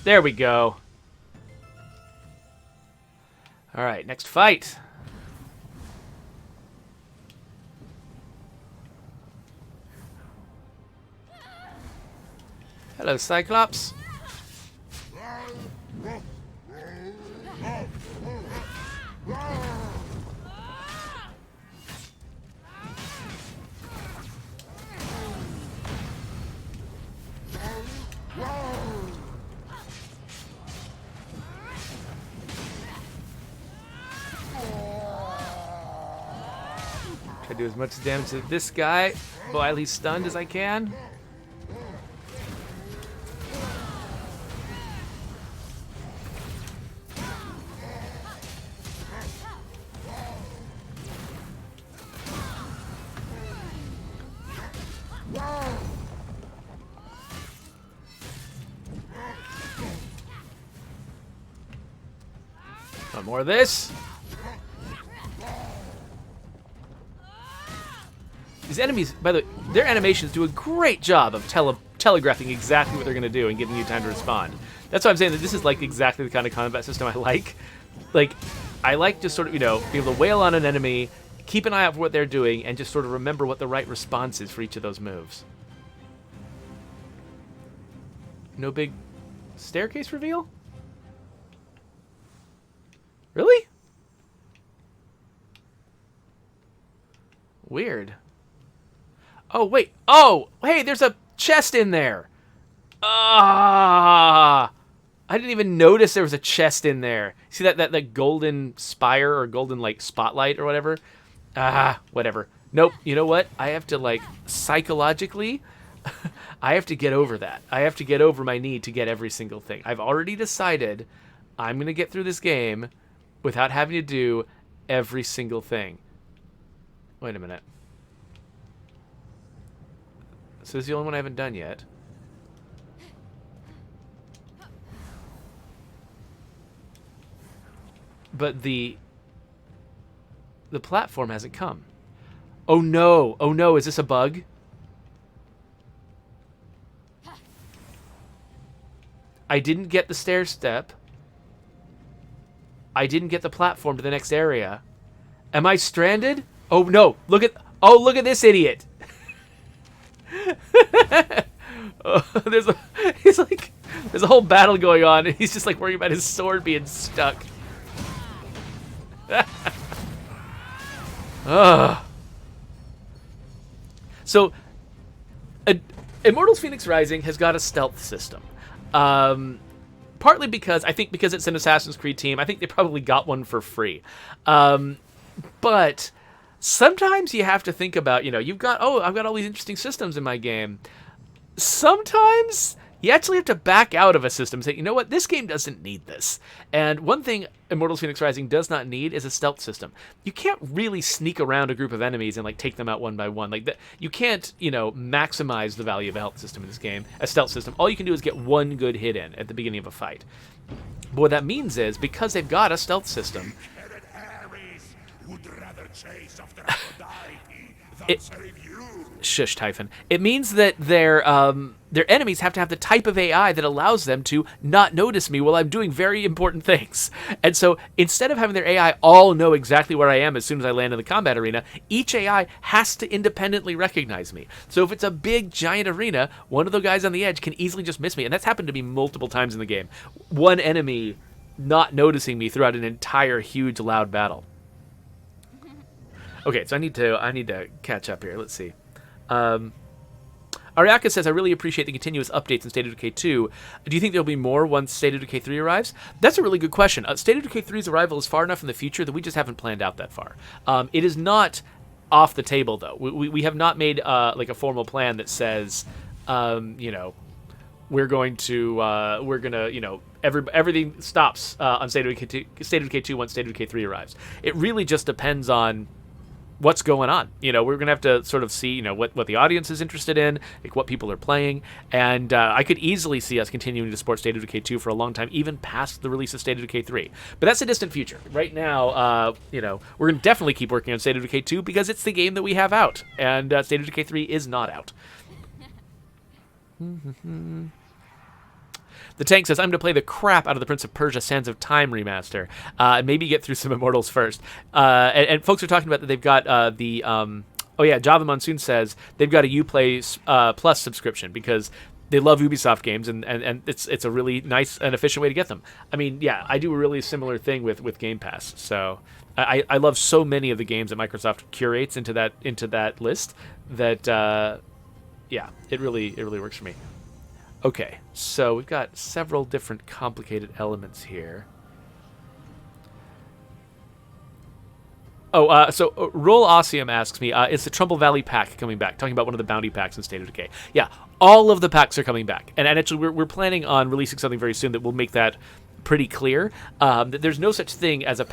There we go. All right, next fight. Hello, Cyclops. Try to do as much damage to this guy while he's stunned as I can. One more of this. These enemies, by the way, their animations do a great job of telegraphing exactly what they're going to do and giving you time to respond. That's why I'm saying that this is like exactly the kind of combat system I like. Like, I like just sort of, you know, be able to wail on an enemy, keep an eye out for what they're doing, and just sort of remember what the right response is for each of those moves. No big staircase reveal? Really? Weird. Oh, wait. Oh, hey, there's a chest in there. Ah! I didn't even notice there was a chest in there. See that golden spire or golden, like, spotlight or whatever? Ah, whatever. Nope. You know what? I have to, like, psychologically, I have to get over that. I have to get over my need to get every single thing. I've already decided I'm going to get through this game without having to do every single thing. Wait a minute. So this is the only one I haven't done yet. But the platform hasn't come. Oh no! Oh no! Is this a bug? I didn't get the stair step. I didn't get the platform to the next area. Am I stranded? Oh no! Look at this idiot! Oh, there's a whole battle going on, and he's just like worrying about his sword being stuck. So, Immortals Fenyx Rising has got a stealth system. Partly because it's an Assassin's Creed team, I think they probably got one for free. But sometimes you have to think about, I've got all these interesting systems in my game. Sometimes you actually have to back out of a system and say, you know what, this game doesn't need this. And one thing Immortals Fenyx Rising does not need is a stealth system. You can't really sneak around a group of enemies and take them out one by one. You can't, maximize the value of a health system in this game, a stealth system. All you can do is get one good hit in at the beginning of a fight. But what that means is, because they've got a stealth system, would rather chase after Aphrodite than save you. Shush, Typhon. It means that their enemies have to have the type of AI that allows them to not notice me while I'm doing very important things. And so instead of having their AI all know exactly where I am as soon as I land in the combat arena, each AI has to independently recognize me. So if it's a big, giant arena, one of the guys on the edge can easily just miss me. And that's happened to me multiple times in the game. One enemy not noticing me throughout an entire, huge, loud battle. Okay, so I need to catch up here. Let's see. Ariaka says, I really appreciate the continuous updates in State of Decay 2. Do you think there'll be more once State of Decay 3 arrives? That's a really good question. State of Decay 3's arrival is far enough in the future that we just haven't planned out that far. It is not off the table, though. We have not made like a formal plan that says, we're gonna, everything stops on State of Decay 2 once State of Decay 3 arrives. It really just depends on what's going on. We're gonna have to sort of see, what the audience is interested in, like what people are playing, and I could easily see us continuing to support State of Decay 2 for a long time, even past the release of State of Decay 3. But that's a distant future. Right now, we're gonna definitely keep working on State of Decay 2 because it's the game that we have out, and State of Decay 3 is not out. The Tank says, I'm going to play the crap out of the Prince of Persia Sands of Time remaster. And maybe get through some Immortals first. And folks are talking about that they've got Java Monsoon says they've got a Uplay Plus subscription because they love Ubisoft games, and it's a really nice and efficient way to get them. I mean, yeah, I do a really similar thing with Game Pass. So I love so many of the games that Microsoft curates into that list that, it really works for me. Okay, so we've got several different complicated elements here. So Roll Ossium asks me, is the Trumbull Valley pack coming back? Talking about one of the bounty packs in State of Decay. Yeah, all of the packs are coming back. And actually, we're planning on releasing something very soon that will make that pretty clear. That there's no such thing as a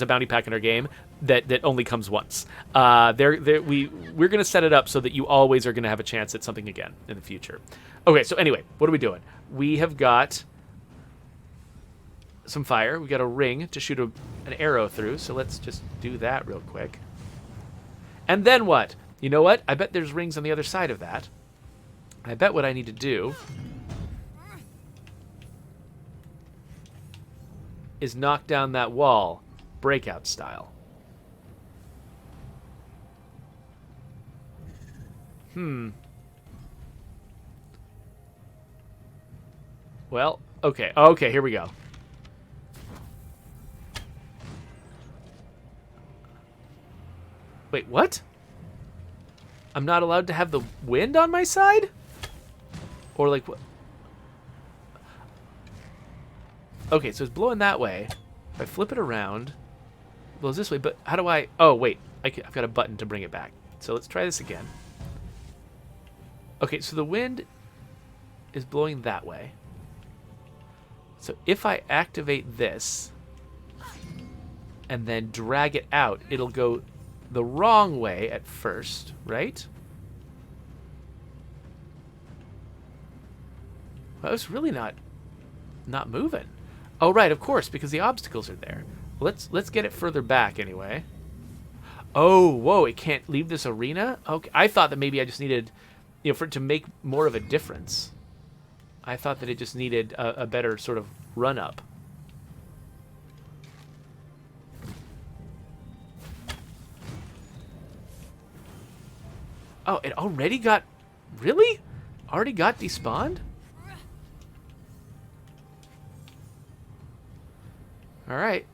bounty pack in our game that only comes once. We're going to set it up so that you always are going to have a chance at something again in the future. Okay, so anyway, what are we doing? We have got some fire. We got a ring to shoot an arrow through, so let's just do that real quick. And then what? You know what? I bet there's rings on the other side of that. I bet what I need to do is knock down that wall, breakout style. Well, okay. Okay, here we go. Wait, what? I'm not allowed to have the wind on my side? Or like what? Okay, so it's blowing that way. If I flip it around, it blows this way, but how do I... Oh, wait. I've got a button to bring it back. So let's try this again. Okay, so the wind is blowing that way. So if I activate this and then drag it out, it'll go the wrong way at first, right? Well, it's really not moving. Oh, right, of course, because the obstacles are there. Let's get it further back anyway. Oh, whoa, it can't leave this arena? Okay, I thought that maybe I just needed, for it to make more of a difference. I thought that it just needed a better sort of run-up. Oh, it already got... Really? Already got despawned? Alright.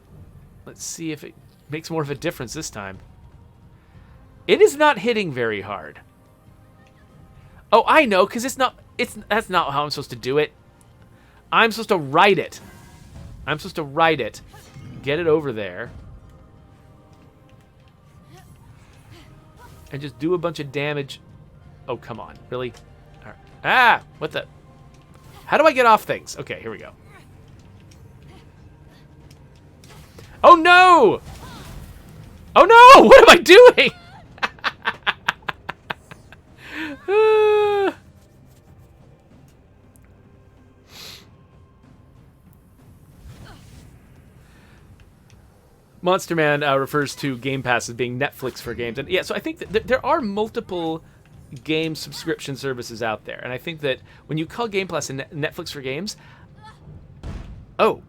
Let's see if it makes more of a difference this time. It is not hitting very hard. Oh, I know, because that's not how I'm supposed to do it. I'm supposed to ride it. Get it over there. And just do a bunch of damage. Oh, come on. Really? All right. Ah! What the... How do I get off things? Okay, here we go. Oh, no! Oh, no! What am I doing? Monster Man refers to Game Pass as being Netflix for games. And yeah, so I think that there are multiple game subscription services out there. And I think that when you call Game Pass and Netflix for games... Oh.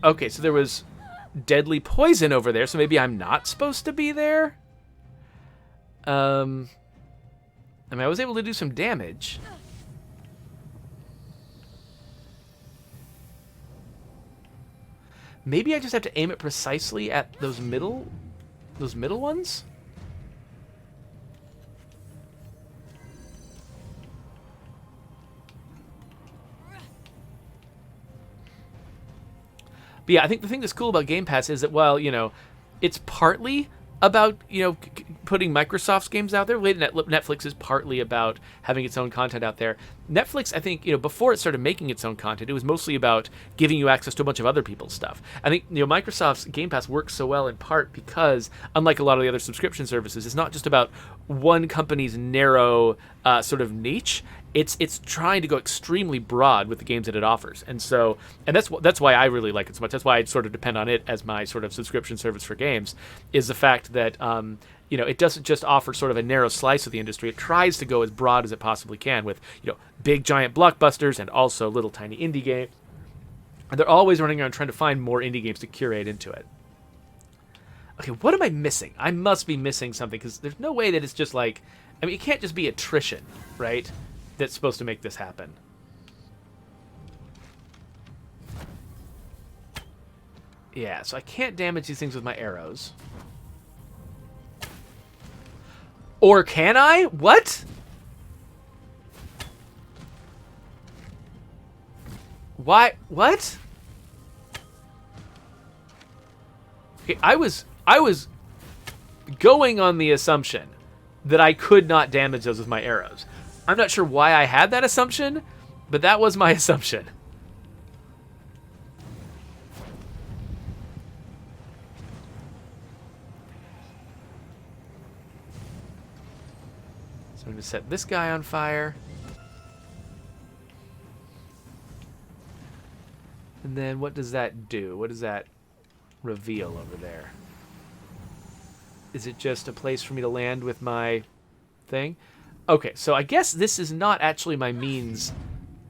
Okay, so there was deadly poison over there, so maybe I'm not supposed to be there? I mean, I was able to do some damage. Maybe I just have to aim it precisely at those middle ones? But yeah, I think the thing that's cool about Game Pass is that, well, you know, it's partly about, you know, putting Microsoft's games out there. Netflix is partly about having its own content out there. Netflix, I think, you know, before it started making its own content, it was mostly about giving you access to a bunch of other people's stuff. I think, you know, Microsoft's Game Pass works so well in part because, unlike a lot of the other subscription services, it's not just about one company's narrow sort of niche. It's trying to go extremely broad with the games that it offers, and that's why I really like it so much. That's why I sort of depend on it as my sort of subscription service for games. Is the fact that you know, it doesn't just offer sort of a narrow slice of the industry. It tries to go as broad as it possibly can with, you know, big giant blockbusters and also little tiny indie games. And they're always running around trying to find more indie games to curate into it. Okay, what am I missing? I must be missing something because there's no way that it's just like, I mean, it can't just be attrition, right? That's supposed to make this happen. Yeah, so I can't damage these things with my arrows. Or can I? What? Why? What? Okay, I was going on the assumption that I could not damage those with my arrows. I'm not sure why I had that assumption, but that was my assumption. So I'm going to set this guy on fire. And then what does that do? What does that reveal over there? Is it just a place for me to land with my thing? Okay, so I guess this is not actually my means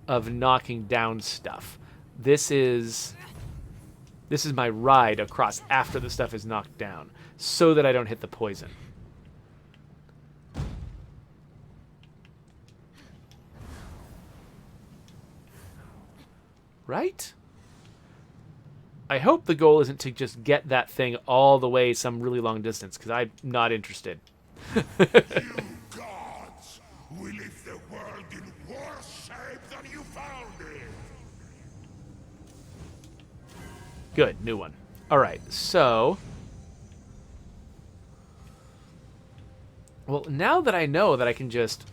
of knocking down stuff. This is my ride across after the stuff is knocked down, so that I don't hit the poison. Right? I hope the goal isn't to just get that thing all the way some really long distance, because I'm not interested. You gods will leave the world in worse shape than you found it. Good, new one. All right, so... Well, now that I know that I can just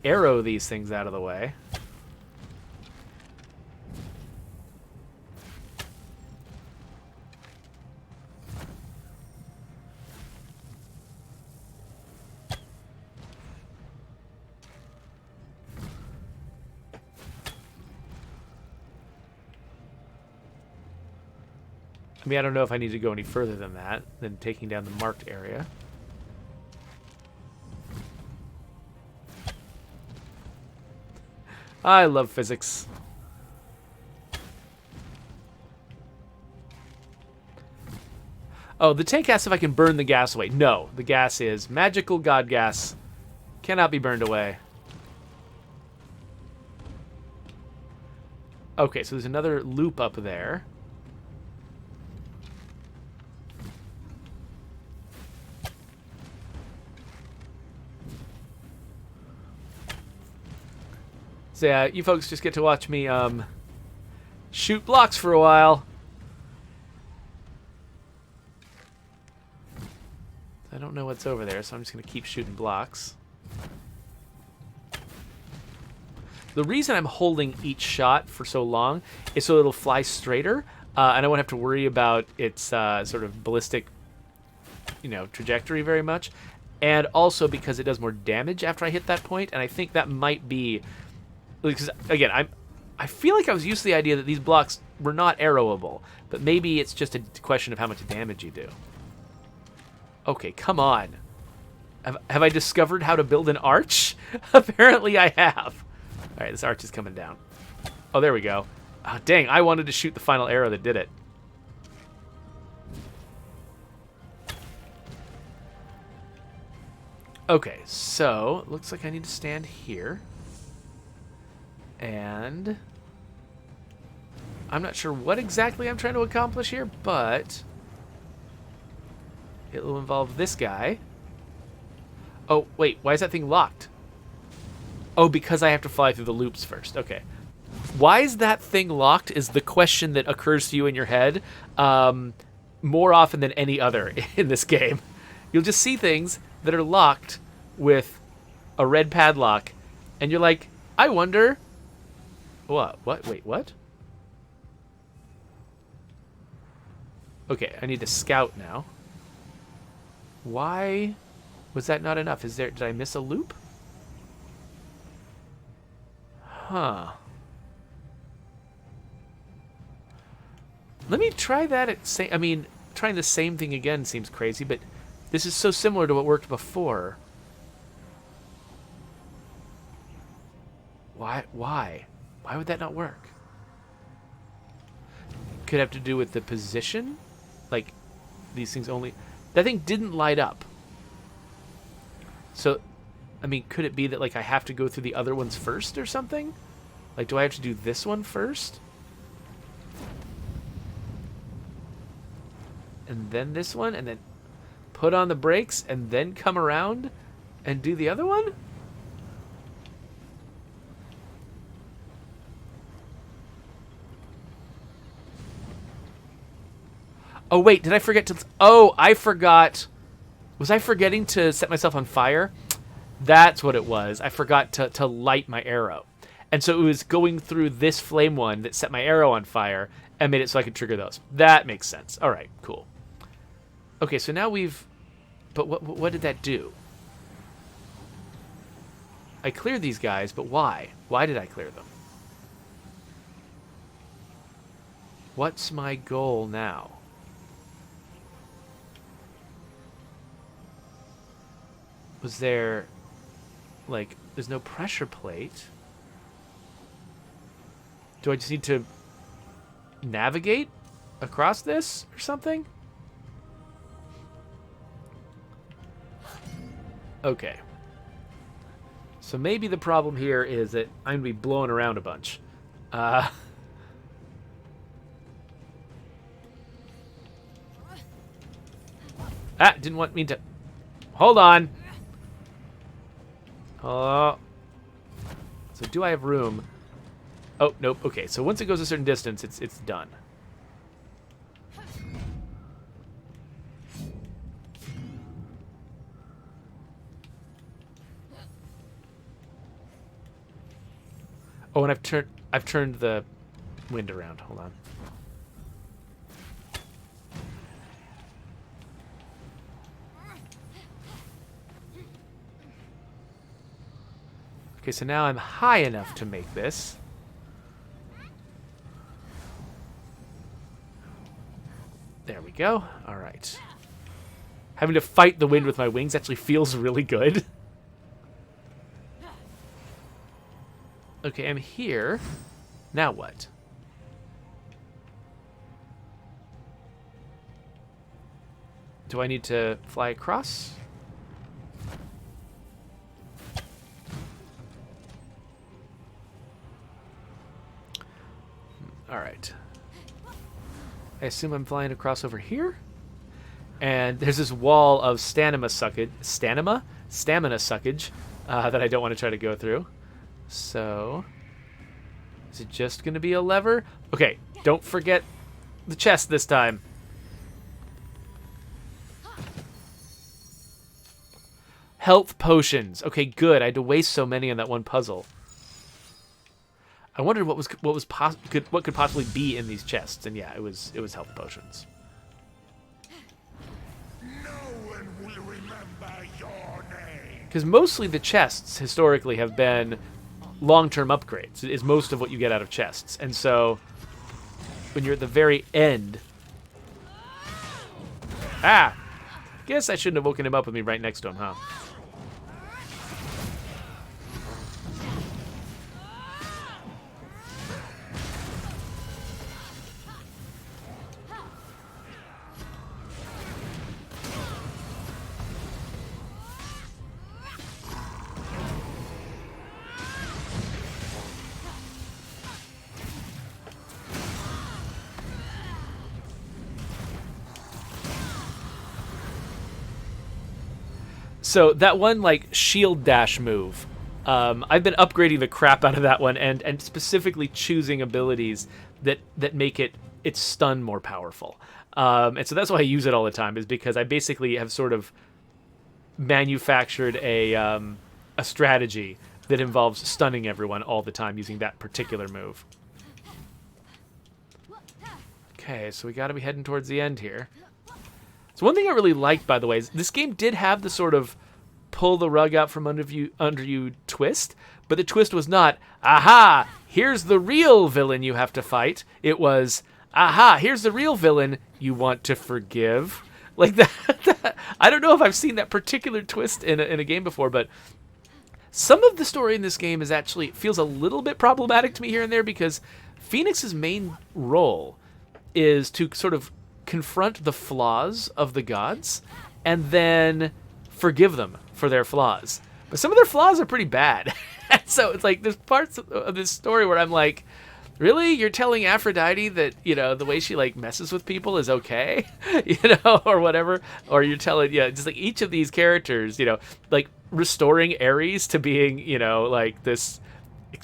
arrow these things out of the way... I mean, I don't know if I need to go any further than that, than taking down the marked area. I love physics. Oh, the tank asks if I can burn the gas away. No, the gas is magical god gas. Cannot be burned away. Okay, so there's another loop up there. So yeah, you folks just get to watch me shoot blocks for a while. I don't know what's over there, so I'm just going to keep shooting blocks. The reason I'm holding each shot for so long is so it'll fly straighter, and I won't have to worry about its sort of ballistic, you know, trajectory very much. And also because it does more damage after I hit that point, and I think that might be... Because, again, I feel like I was used to the idea that these blocks were not arrowable, but maybe it's just a question of how much damage you do. Okay, come on. Have I discovered how to build an arch? Apparently I have. All right, this arch is coming down. Oh, there we go. Oh, dang, I wanted to shoot the final arrow that did it. Okay, so looks like I need to stand here. And I'm not sure what exactly I'm trying to accomplish here, but it will involve this guy. Oh, wait, why is that thing locked? Oh, because I have to fly through the loops first. Okay. Why is that thing locked is the question that occurs to you in your head more often than any other in this game. You'll just see things that are locked with a red padlock, and you're like, I wonder... What? Wait, what? Okay, I need to scout now. Why was that not enough? Did I miss a loop? Huh. Let me try that I mean, trying the same thing again seems crazy, but this is so similar to what worked before. Why? Why would that not work? Could have to do with the position? Like, these things only... That thing didn't light up. So, I mean, could it be that, like, I have to go through the other ones first or something? Like, do I have to do this one first? And then this one, and then put on the brakes, and then come around and do the other one? Oh, wait, did I forget to... Oh, I forgot... Was I forgetting to set myself on fire? That's what it was. I forgot to light my arrow. And so it was going through this flame one that set my arrow on fire and made it so I could trigger those. That makes sense. All right, cool. Okay, so now we've... But what did that do? I cleared these guys, but why? Why did I clear them? What's my goal now? Was there... Like, there's no pressure plate. Do I just need to navigate across this or something? Okay. So maybe the problem here is that I'm going to be blowing around a bunch. Ah, didn't want me to... Hold on. So do I have room? Oh, nope. Okay, so once it goes a certain distance, it's done. Oh, and I've turned the wind around. Hold on. Okay, so now I'm high enough to make this. There we go. All right. Having to fight the wind with my wings actually feels really good. Okay, I'm here. Now what? Do I need to fly across? All right. I assume I'm flying across over here. And there's this wall of stamina suckage that I don't want to try to go through. So, is it just going to be a lever? Okay, don't forget the chest this time. Health potions. Okay, good. I had to waste so many on that one puzzle. I wondered what could possibly be in these chests, and yeah, it was health potions. No one will remember your name. Because mostly the chests historically have been long-term upgrades. Is most of what you get out of chests, and so when you're at the very end, Guess I shouldn't have woken him up with me right next to him, huh? So that one, like, shield dash move, I've been upgrading the crap out of that one and specifically choosing abilities that make its stun more powerful. And so that's why I use it all the time, is because I basically have sort of manufactured a strategy that involves stunning everyone all the time using that particular move. Okay, so we got to be heading towards the end here. So one thing I really liked, by the way, is this game did have the sort of pull the rug out from under you twist, but the twist was not, aha, here's the real villain you have to fight. It was, aha, here's the real villain you want to forgive. Like that. I don't know if I've seen that particular twist in a game before, but some of the story in this game is actually feels a little bit problematic to me here and there, because Fenyx's main role is to sort of confront the flaws of the gods and then forgive them for their flaws. But some of their flaws are pretty bad. So it's like there's parts of this story where I'm like, really? You're telling Aphrodite that, you know, the way she like messes with people is okay? You know, or whatever. Or you're telling, yeah, just like each of these characters, you know, like restoring Ares to being, you know, like this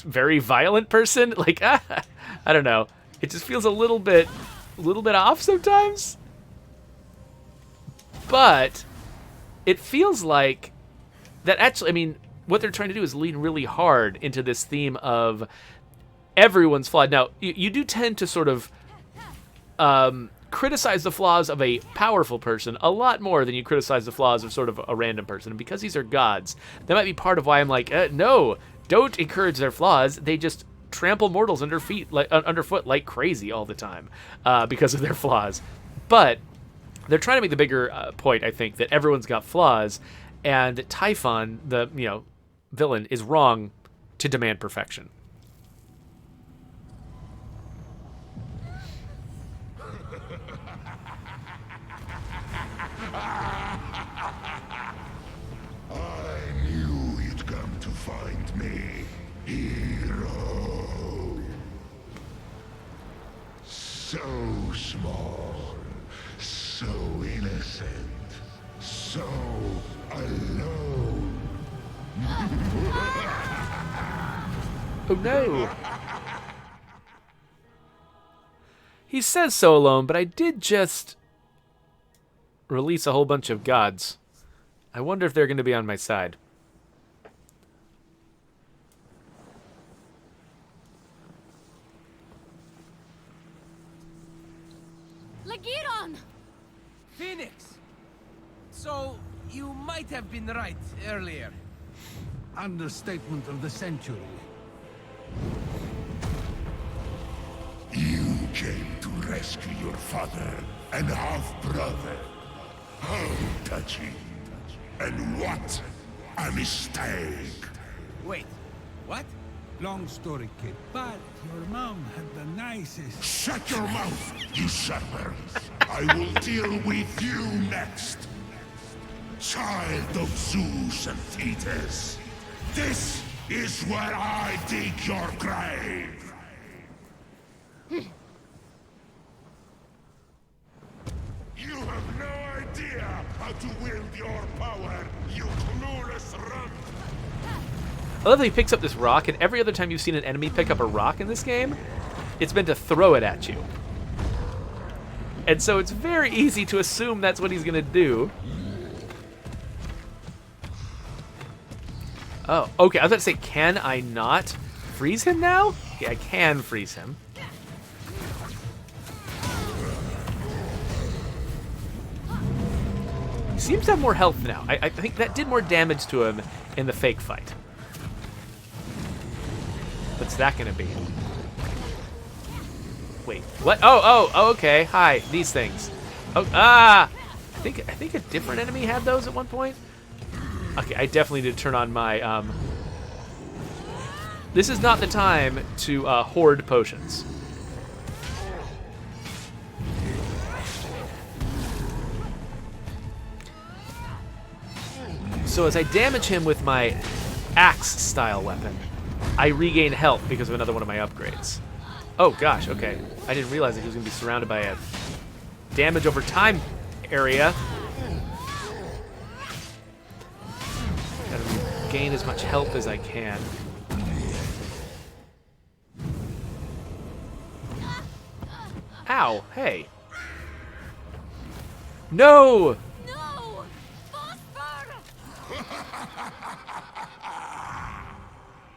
very violent person. Like, I don't know. It just feels a little bit off sometimes, but it feels like that actually, I mean, what they're trying to do is lean really hard into this theme of everyone's flawed. Now, you do tend to sort of criticize the flaws of a powerful person a lot more than you criticize the flaws of sort of a random person. And because these are gods, that might be part of why I'm like, no, don't encourage their flaws. They just trample mortals underfoot like crazy all the time because of their flaws. But they're trying to make the bigger point, I think, that everyone's got flaws, and that Typhon, the villain, is wrong to demand perfection. I knew you'd come to find me, hero. So small, so innocent, so alone. Oh no! He says so alone, but I did just release a whole bunch of gods. I wonder if they're going to be on my side. Lagiron! Fenyx! So, you might have been right earlier. Understatement of the century. You came to rescue your father and half-brother. How touching. And what a mistake. Wait, what? Long story, kid. But your mom had the nicest... Shut your mouth, usurper. I will deal with you next. Child of Zeus and Thetis. This is where I dig your grave. You have no idea how to wield your power, you clueless runt. I love that he picks up this rock, and every other time you've seen an enemy pick up a rock in this game, it's meant to throw it at you. And so it's very easy to assume that's what he's going to do. Oh, okay. I was about to say, can I not freeze him now? Yeah, I can freeze him. He seems to have more health now. I think that did more damage to him in the fake fight. What's that going to be? Wait, what? Oh, okay. Hi, these things. Oh, ah! I think a different enemy had those at one point. Okay, I definitely need to turn on my This is not the time to hoard potions. So as I damage him with my axe-style weapon, I regain health because of another one of my upgrades. Oh gosh, okay. I didn't realize that he was going to be surrounded by a damage over time area. Gotta gain as much health as I can. Ow, hey. No! No! Phosphor!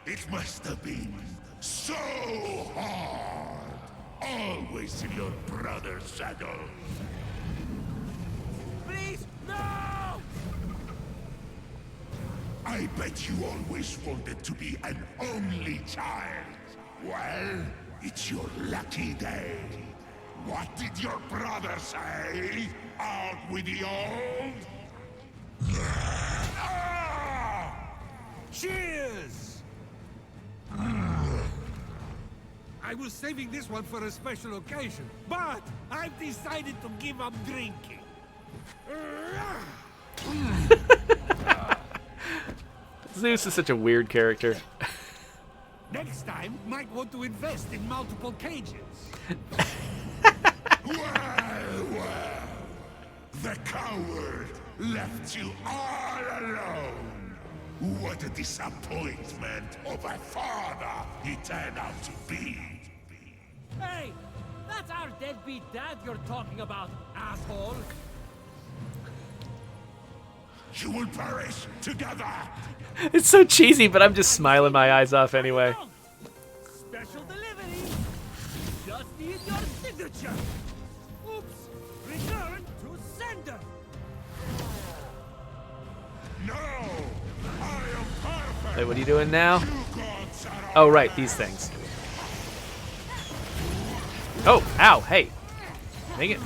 It must have been so hard. Always in your brother's saddle. Please, no! I bet you always wanted to be an only child. Well, it's your lucky day. What did your brother say? Out with the old? Cheers! I was saving this one for a special occasion, but I've decided to give up drinking. Zeus is such a weird character. Next time, might want to invest in multiple cages. Well. The coward left you all alone. What a disappointment of a father he turned out to be. Hey, that's our deadbeat dad you're talking about, asshole. You will perish together. It's so cheesy, but I'm just smiling my eyes off anyway. Special delivery. Just need your signature. Oops. Return to sender. No, I am perfect. Wait, what are you doing now? You gods are Oh, right, these things. Oh, ow, hey. Make it.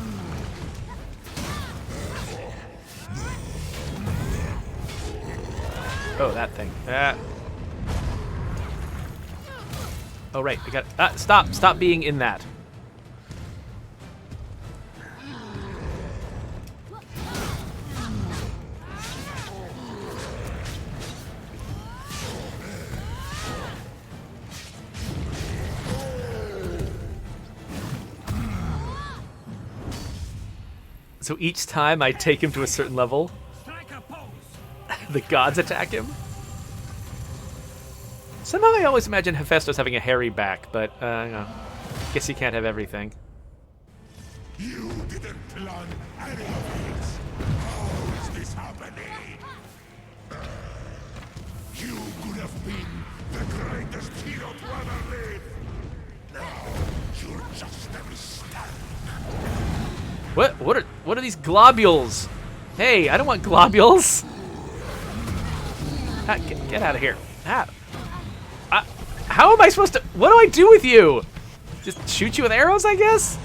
Oh, that thing. Oh, right, I got... Stop being in that. So each time I take him to a certain level, Strike a pose. the gods attack him? Somehow I always imagine Hephaestus having a hairy back, but, you know, guess you can't have everything. You didn't plan any of this. How is this happening? You could have been the greatest hero to ever live. Now you're just a mistake. What are these globules? Hey, I don't want globules. Ah, get out of here. How am I supposed to... What do I do with you? Just shoot you with arrows, I guess?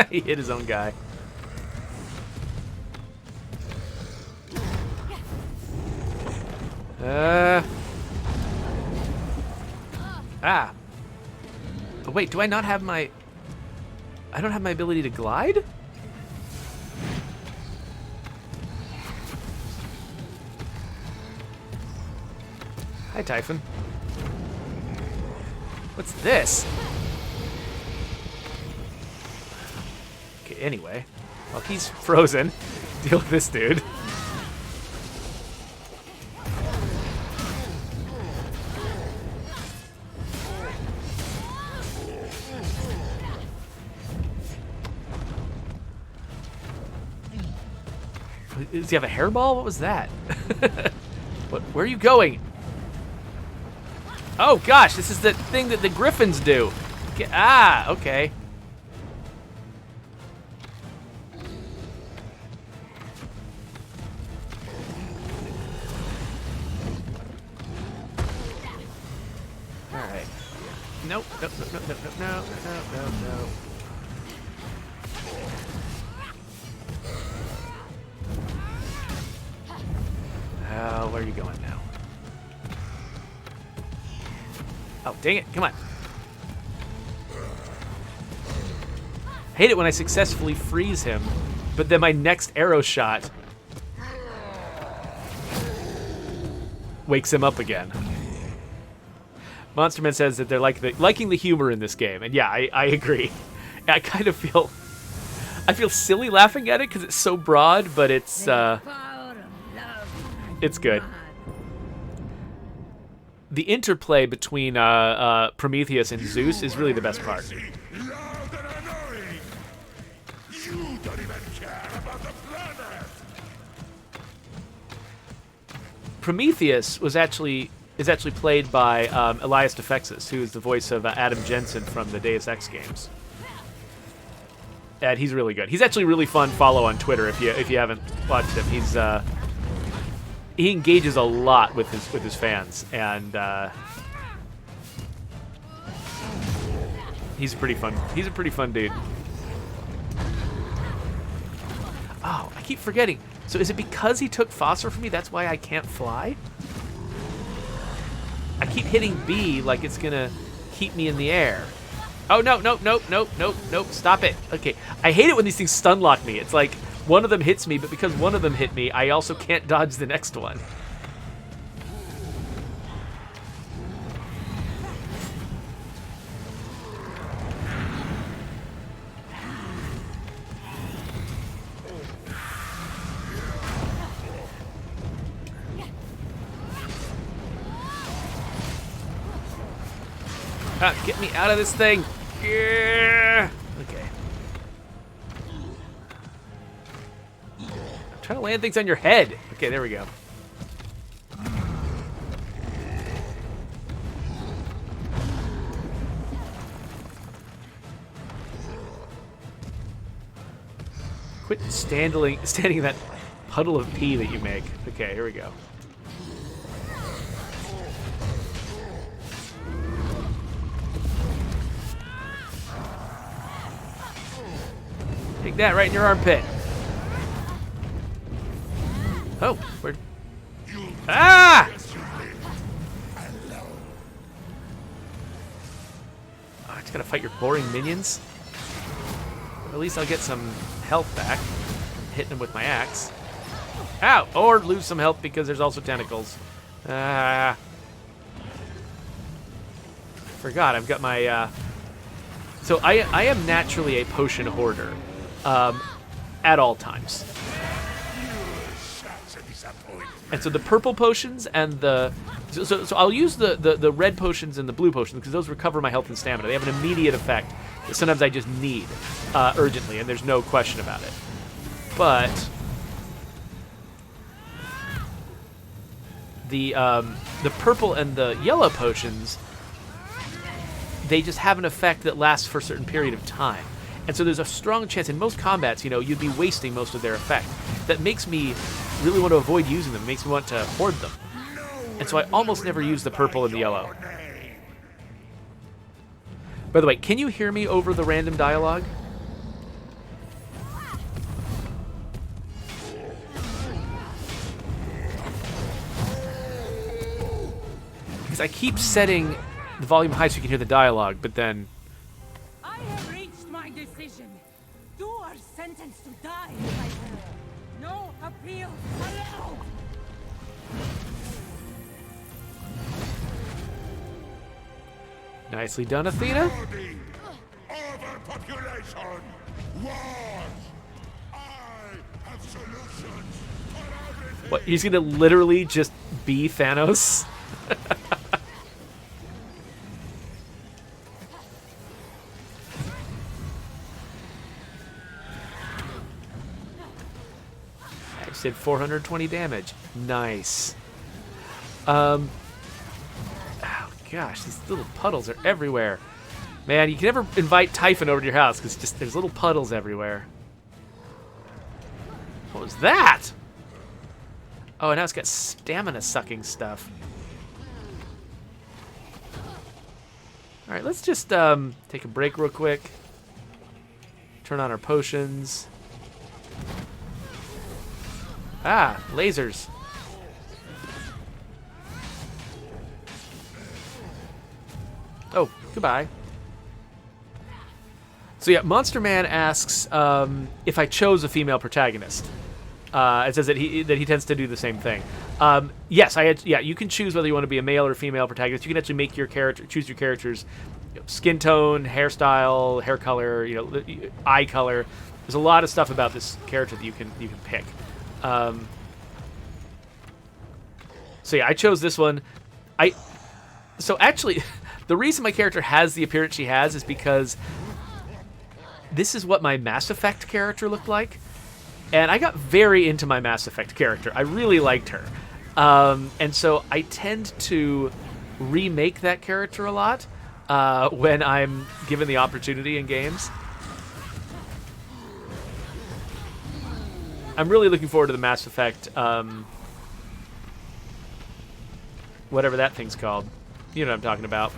He hit his own guy. But wait, do I not have my... I don't have my ability to glide? Hi, Typhon. What's this? Okay, anyway. Well, he's frozen. Deal with this dude. Does he have a hairball? What was that? Where are you going? Oh gosh, this is the thing that the griffins do. Okay. No, no, no, no, no, no, no, no, no. Oh, where are you going now? Oh, dang it. Come on. Hate it when I successfully freeze him, but then my next arrow shot wakes him up again. Monsterman says that they're liking the humor in this game, and yeah, I agree. I kind of feel silly laughing at it because it's so broad, but it's good. The interplay between Prometheus and Zeus is really the best part. Loud and annoying! You don't even care about the planet! Prometheus is actually played by Elias Defexis, who is the voice of Adam Jensen from the Deus Ex games. And he's really good. He's actually really fun follow on Twitter if you haven't watched him. He engages a lot with his fans, and he's a pretty fun dude. Oh, I keep forgetting. So is it because he took phosphor from me? That's why I can't fly? I keep hitting B like it's gonna keep me in the air. Oh no, nope, nope, nope, nope, nope. Stop it. Okay. I hate it when these things stun lock me. It's like one of them hits me, but because one of them hit me, I also can't dodge the next one. Get me out of this thing. Yeah. Okay. I'm trying to land things on your head. Okay, there we go. Quit standing in that puddle of pee that you make. Okay, here we go. Take that right in your armpit. Oh, where? Ah! Oh, I just gotta fight your boring minions. At least I'll get some health back, hitting them with my axe. Ow! Or lose some health because there's also tentacles. Ah! Forgot I've got my. So I am naturally a potion hoarder. At all times. And so the purple potions and the... So I'll use the red potions and the blue potions because those recover my health and stamina. They have an immediate effect that sometimes I just need urgently, and there's no question about it. But... The purple and the yellow potions, they just have an effect that lasts for a certain period of time. And so there's a strong chance in most combats, you'd be wasting most of their effect. That makes me really want to avoid using them. It makes me want to hoard them. And so I almost never use the purple and the yellow. By the way, can you hear me over the random dialogue? Because I keep setting the volume high so you can hear the dialogue, but then... I have reached my decision. You are sentenced to die, Typhon. No appeal allowed. Nicely done, Athena. Overpopulation! Wars! I have solutions for everything! What, he's gonna literally just be Thanos? I did 420 damage. Nice. Oh gosh, these little puddles are everywhere. Man, you can never invite Typhon over to your house because just there's little puddles everywhere. What was that? Oh, and now it's got stamina sucking stuff. All right, let's just take a break real quick. Turn on our potions. Ah, lasers. Oh, goodbye. So yeah, Monster Man asks if I chose a female protagonist. It says that he tends to do the same thing. Yes, you can choose whether you want to be a male or female protagonist. You can actually make your character choose your character's skin tone, hairstyle, hair color, eye color. There's a lot of stuff about this character that you can pick. So yeah, I chose this one. So actually, the reason my character has the appearance she has is because this is what my Mass Effect character looked like. And I got very into my Mass Effect character. I really liked her. And so I tend to remake that character a lot when I'm given the opportunity in games. I'm really looking forward to the Mass Effect, whatever that thing's called. You know what I'm talking about.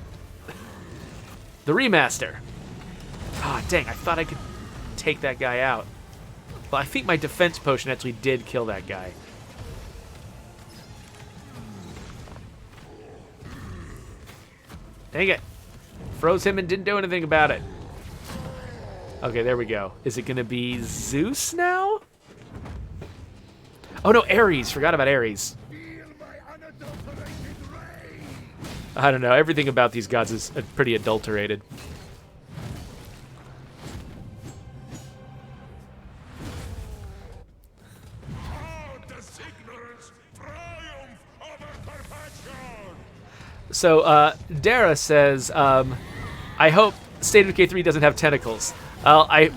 The remaster. Ah, dang, I thought I could take that guy out. Well, I think my defense potion actually did kill that guy. Dang it. Froze him and didn't do anything about it. Okay, there we go. Is it going to be Zeus now? Oh, no, Ares. Forgot about Ares. I don't know. Everything about these gods is pretty adulterated. So, Dara says, I hope State of Decay 3 doesn't have tentacles. I...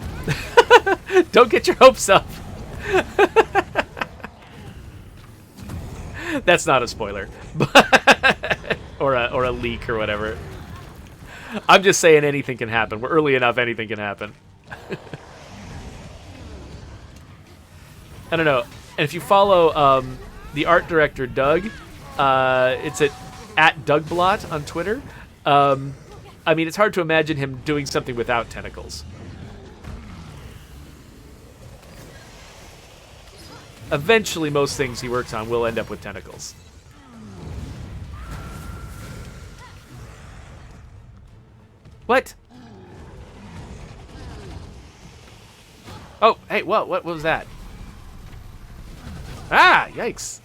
Don't get your hopes up. That's not a spoiler. or a leak or whatever. I'm just saying anything can happen. We're early enough, anything can happen. I don't know. And if you follow the art director, Doug, it's at Dougblot on Twitter. I mean, it's hard to imagine him doing something without tentacles. Eventually, most things he works on will end up with tentacles. What? Oh, hey, what was that? Ah, yikes.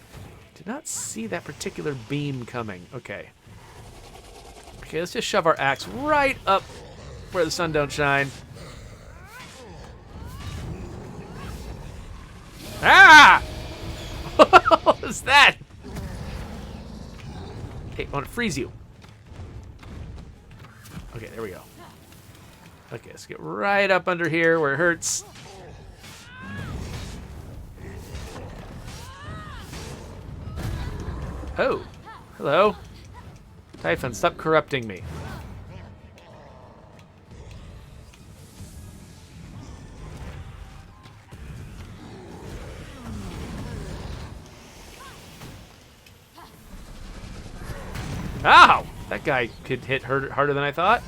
Did not see that particular beam coming. Okay. Okay, let's just shove our axe right up where the sun don't shine. Ah! What was that? Okay, I want to freeze you. Okay, there we go. Okay, let's get right up under here where it hurts. Oh, hello. Typhon, stop corrupting me. Ow! That guy could hit harder than I thought.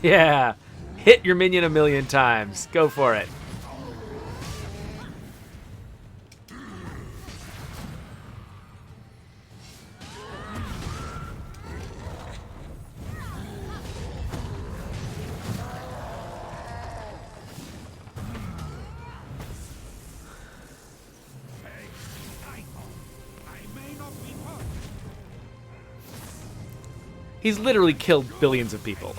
Yeah, hit your minion 1,000,000 times. Go for it. He's literally killed billions of people.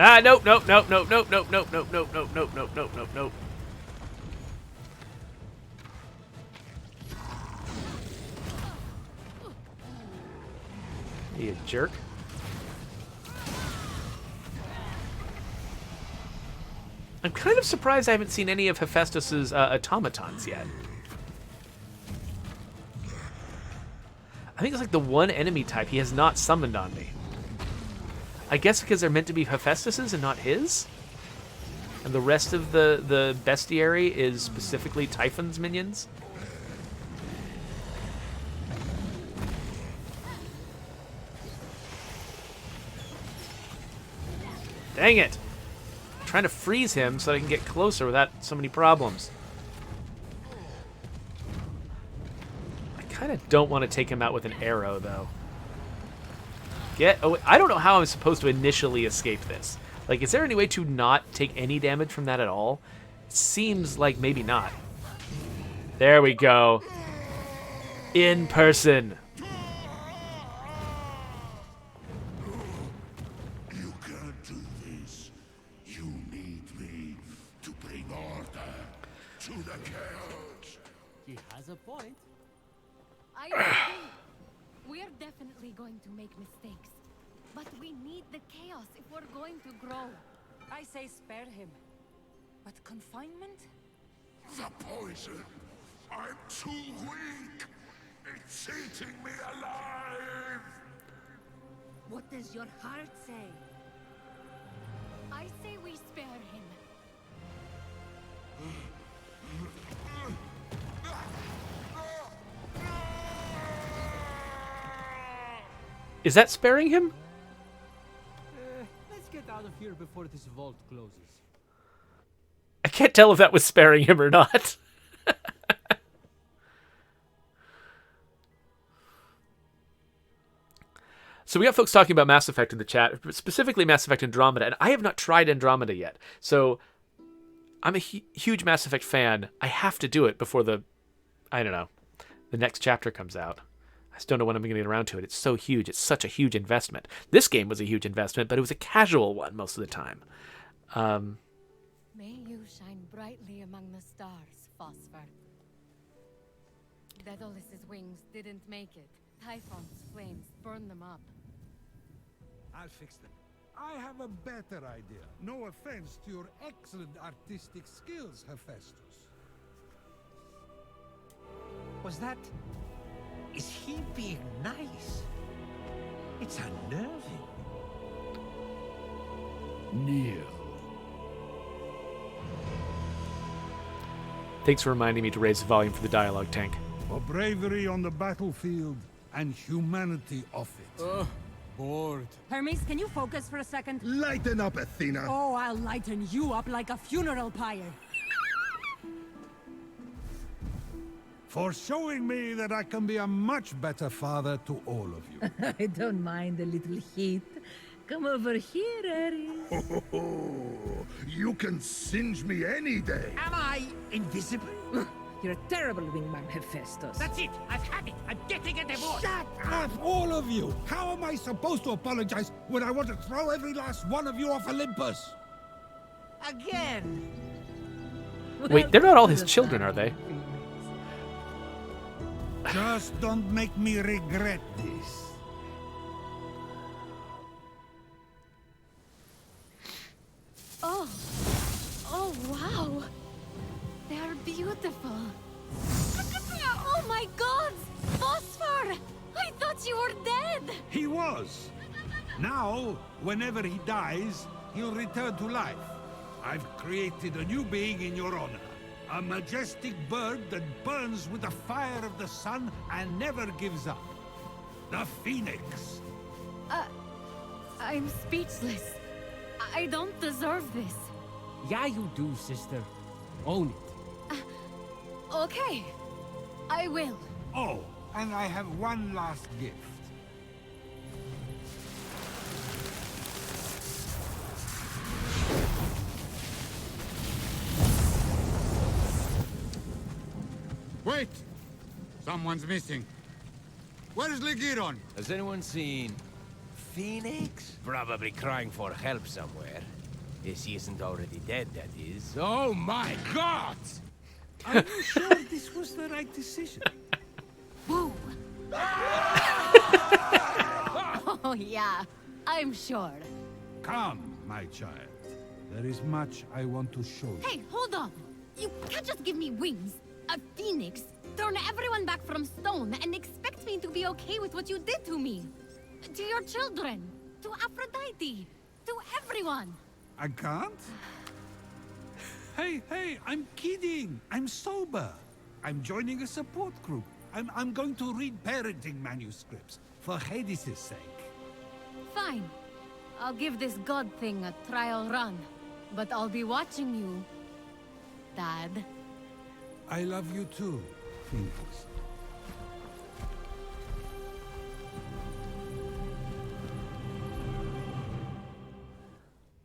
Ah, nope. You jerk. I'm kind of surprised I haven't seen any of Hephaestus's automatons yet. I think it's like the one enemy type he has not summoned on me. I guess because they're meant to be Hephaestus's and not his? And the rest of the bestiary is specifically Typhon's minions? Dang it! I'm trying to freeze him so that I can get closer without so many problems. I kind of don't want to take him out with an arrow, though. I don't know how I'm supposed to initially escape this. Like, is there any way to not take any damage from that at all? Seems like maybe not. There we go. In person. You can't do this. You need me to bring order to the chaos. He has a point. I agree. We're definitely going to make mistakes. But we need the chaos if we're going to grow. I say spare him. But confinement? The poison. I'm too weak. It's eating me alive. What does your heart say? I say we spare him. Is that sparing him? Let's get out of here before this vault closes. I can't tell if that was sparing him or not. So we got folks talking about Mass Effect in the chat, specifically Mass Effect Andromeda, and I have not tried Andromeda yet. So I'm a huge Mass Effect fan. I have to do it before the next chapter comes out. I just don't know when I'm going to get around to it. It's so huge. It's such a huge investment. This game was a huge investment, but it was a casual one most of the time. May you shine brightly among the stars, Phosphor. Daedalus's wings didn't make it. Typhon's flames burned them up. I'll fix them. I have a better idea. No offense to your excellent artistic skills, Hephaestus. Was that... Is he being nice? It's unnerving. Kneel. Thanks for reminding me to raise the volume for the dialogue tank. For bravery on the battlefield and humanity off it. Bored. Hermes, can you focus for a second? Lighten up, Athena. Oh, I'll lighten you up like a funeral pyre. For showing me that I can be a much better father to all of you. I don't mind a little heat. Come over here, Ares. You can singe me any day. Am I invisible? You're a terrible wingman, Hephaestus. That's it! I've had it! I'm getting a divorce! Shut up, all of you! How am I supposed to apologize when I want to throw every last one of you off Olympus? Again! Wait, they're not all his children, are they? Just don't make me regret this. Oh. Oh, wow. They're beautiful. Oh my god! Phosphor! I thought you were dead! He was. Now, whenever he dies, he'll return to life. I've created a new being in your honor. A majestic bird that burns with the fire of the sun and never gives up. The Fenyx. I'm speechless. I don't deserve this. Yeah, you do, sister. Own it. Okay. I will. Oh, and I have one last gift. Wait! Someone's missing. Where's Legiron? Has anyone seen Fenyx? Probably crying for help somewhere. If he isn't already dead, that is. Oh my god! Are you sure this was the right decision? Whoa. Oh, yeah, I'm sure. Come, my child. There is much I want to show you. Hey, hold on! You can't just give me wings, a phoenix, turn everyone back from stone, and expect me to be okay with what you did to me. To your children, to Aphrodite, to everyone. I can't? Hey, I'm kidding. I'm sober. I'm joining a support group. I'm going to read parenting manuscripts for Hades' sake. Fine. I'll give this god thing a trial run. But I'll be watching you, Dad. I love you too, Fenyx.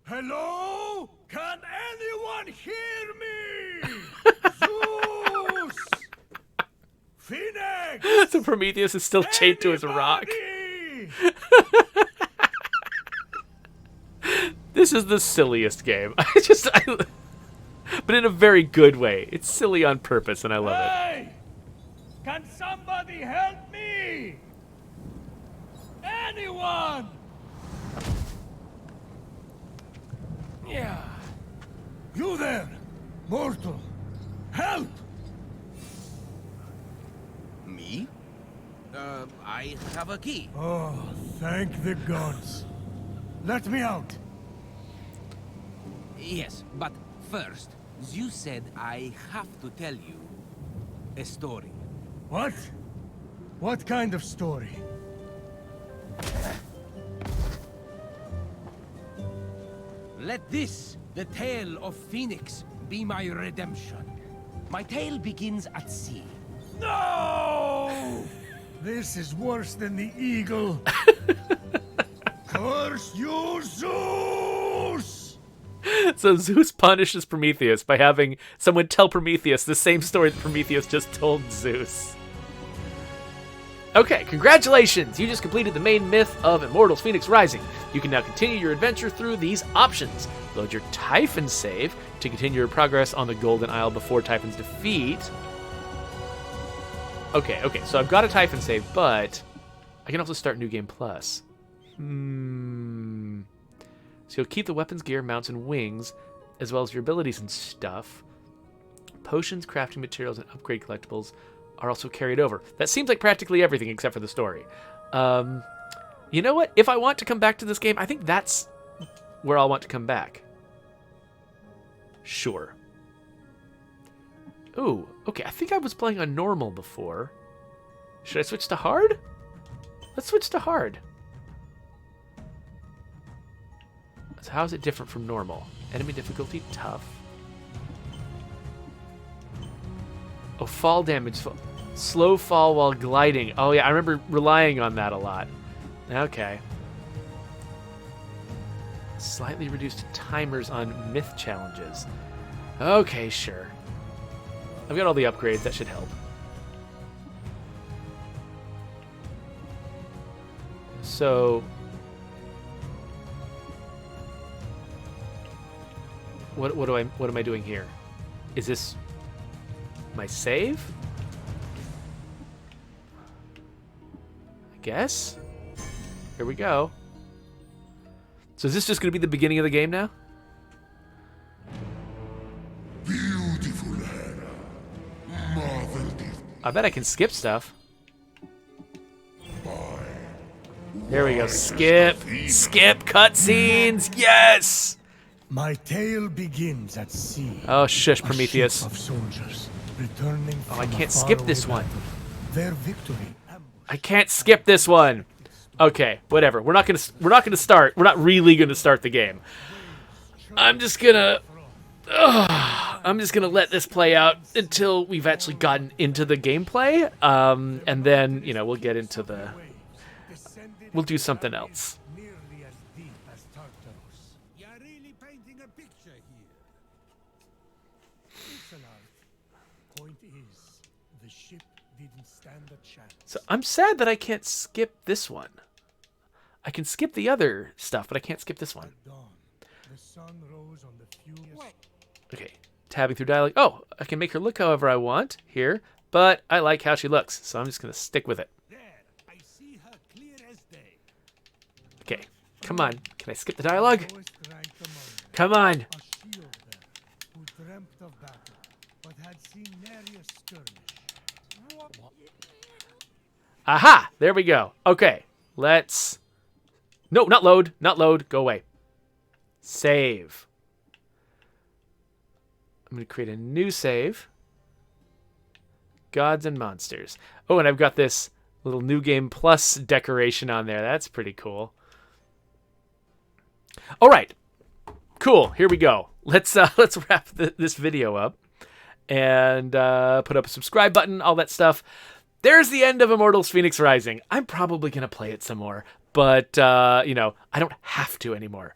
Hello? Can anyone hear me? Zeus! Fenyx! So Prometheus is still chained to his rock. This is the silliest game. But in a very good way. It's silly on purpose, and I love it. Hey! Can somebody help me? Anyone? Yeah. You there, mortal. Help! Me? I have a key. Oh, thank the gods. Let me out. Yes, but first, Zeus said I have to tell you a story. What? What kind of story? Let this, the tale of Fenyx, be my redemption. My tale begins at sea. No! This is worse than the eagle. Curse you, Zeus! So Zeus punishes Prometheus by having someone tell Prometheus the same story that Prometheus just told Zeus. Okay, congratulations! You just completed the main myth of Immortals Fenyx Rising. You can now continue your adventure through these options. Load your Typhon save to continue your progress on the Golden Isle before Typhon's defeat. Okay, so I've got a Typhon save, but I can also start New Game Plus. So you'll keep the weapons, gear, mounts, and wings, as well as your abilities and stuff. Potions, crafting materials, and upgrade collectibles are also carried over. That seems like practically everything except for the story. You know what? If I want to come back to this game, I think that's where I'll want to come back. Sure. Ooh, okay, I think I was playing on normal before. Should I switch to hard? Let's switch to hard. So how is it different from normal? Enemy difficulty, tough. Oh, fall damage. Slow fall while gliding. Oh, yeah, I remember relying on that a lot. Okay. Slightly reduced timers on myth challenges. Okay, sure. I've got all the upgrades. That should help. So... What am I doing here? Is this my save? I guess. Here we go. So is this just going to be the beginning of the game now? Beautiful Hera. Marveled it. I bet I can skip stuff. There we go. Skip. Skip cutscenes. Yes! My tale begins at sea. Oh, shush, Prometheus. A ship of soldiers returning Oh, I from can't a skip faraway this one. battle. Their victory. I can't skip this one. Okay, whatever. We're not gonna start. We're not really gonna start the game. I'm just gonna let this play out until we've actually gotten into the gameplay, and then we'll get into the. We'll do something else. Nearly as deep as Tartarus. You're really painting a picture here. It's an art. Point is, the ship didn't stand a chance. So I'm sad that I can't skip this one. I can skip the other stuff, but I can't skip this one. Dawn, the sun rose on the furious. Okay, tabbing through dialogue. Oh, I can make her look however I want here, but I like how she looks, so I'm just gonna stick with it. There, I see her clear as day. Okay, come on. Can I skip the dialogue? Lowest ranked among them, Come on. a shield bearer who dreamt of battle, but had seen nary a skirmish. Aha! There we go. Okay, let's... No, not load. Not load. Go away. Save. I'm going to create a new save. Gods and monsters. Oh, and I've got this little New Game Plus decoration on there. That's pretty cool. All right. Cool. Here we go. Let's wrap this video up and put up a subscribe button, all that stuff. There's the end of Immortals Fenyx Rising. I'm probably going to play it some more, but, you know, I don't have to anymore.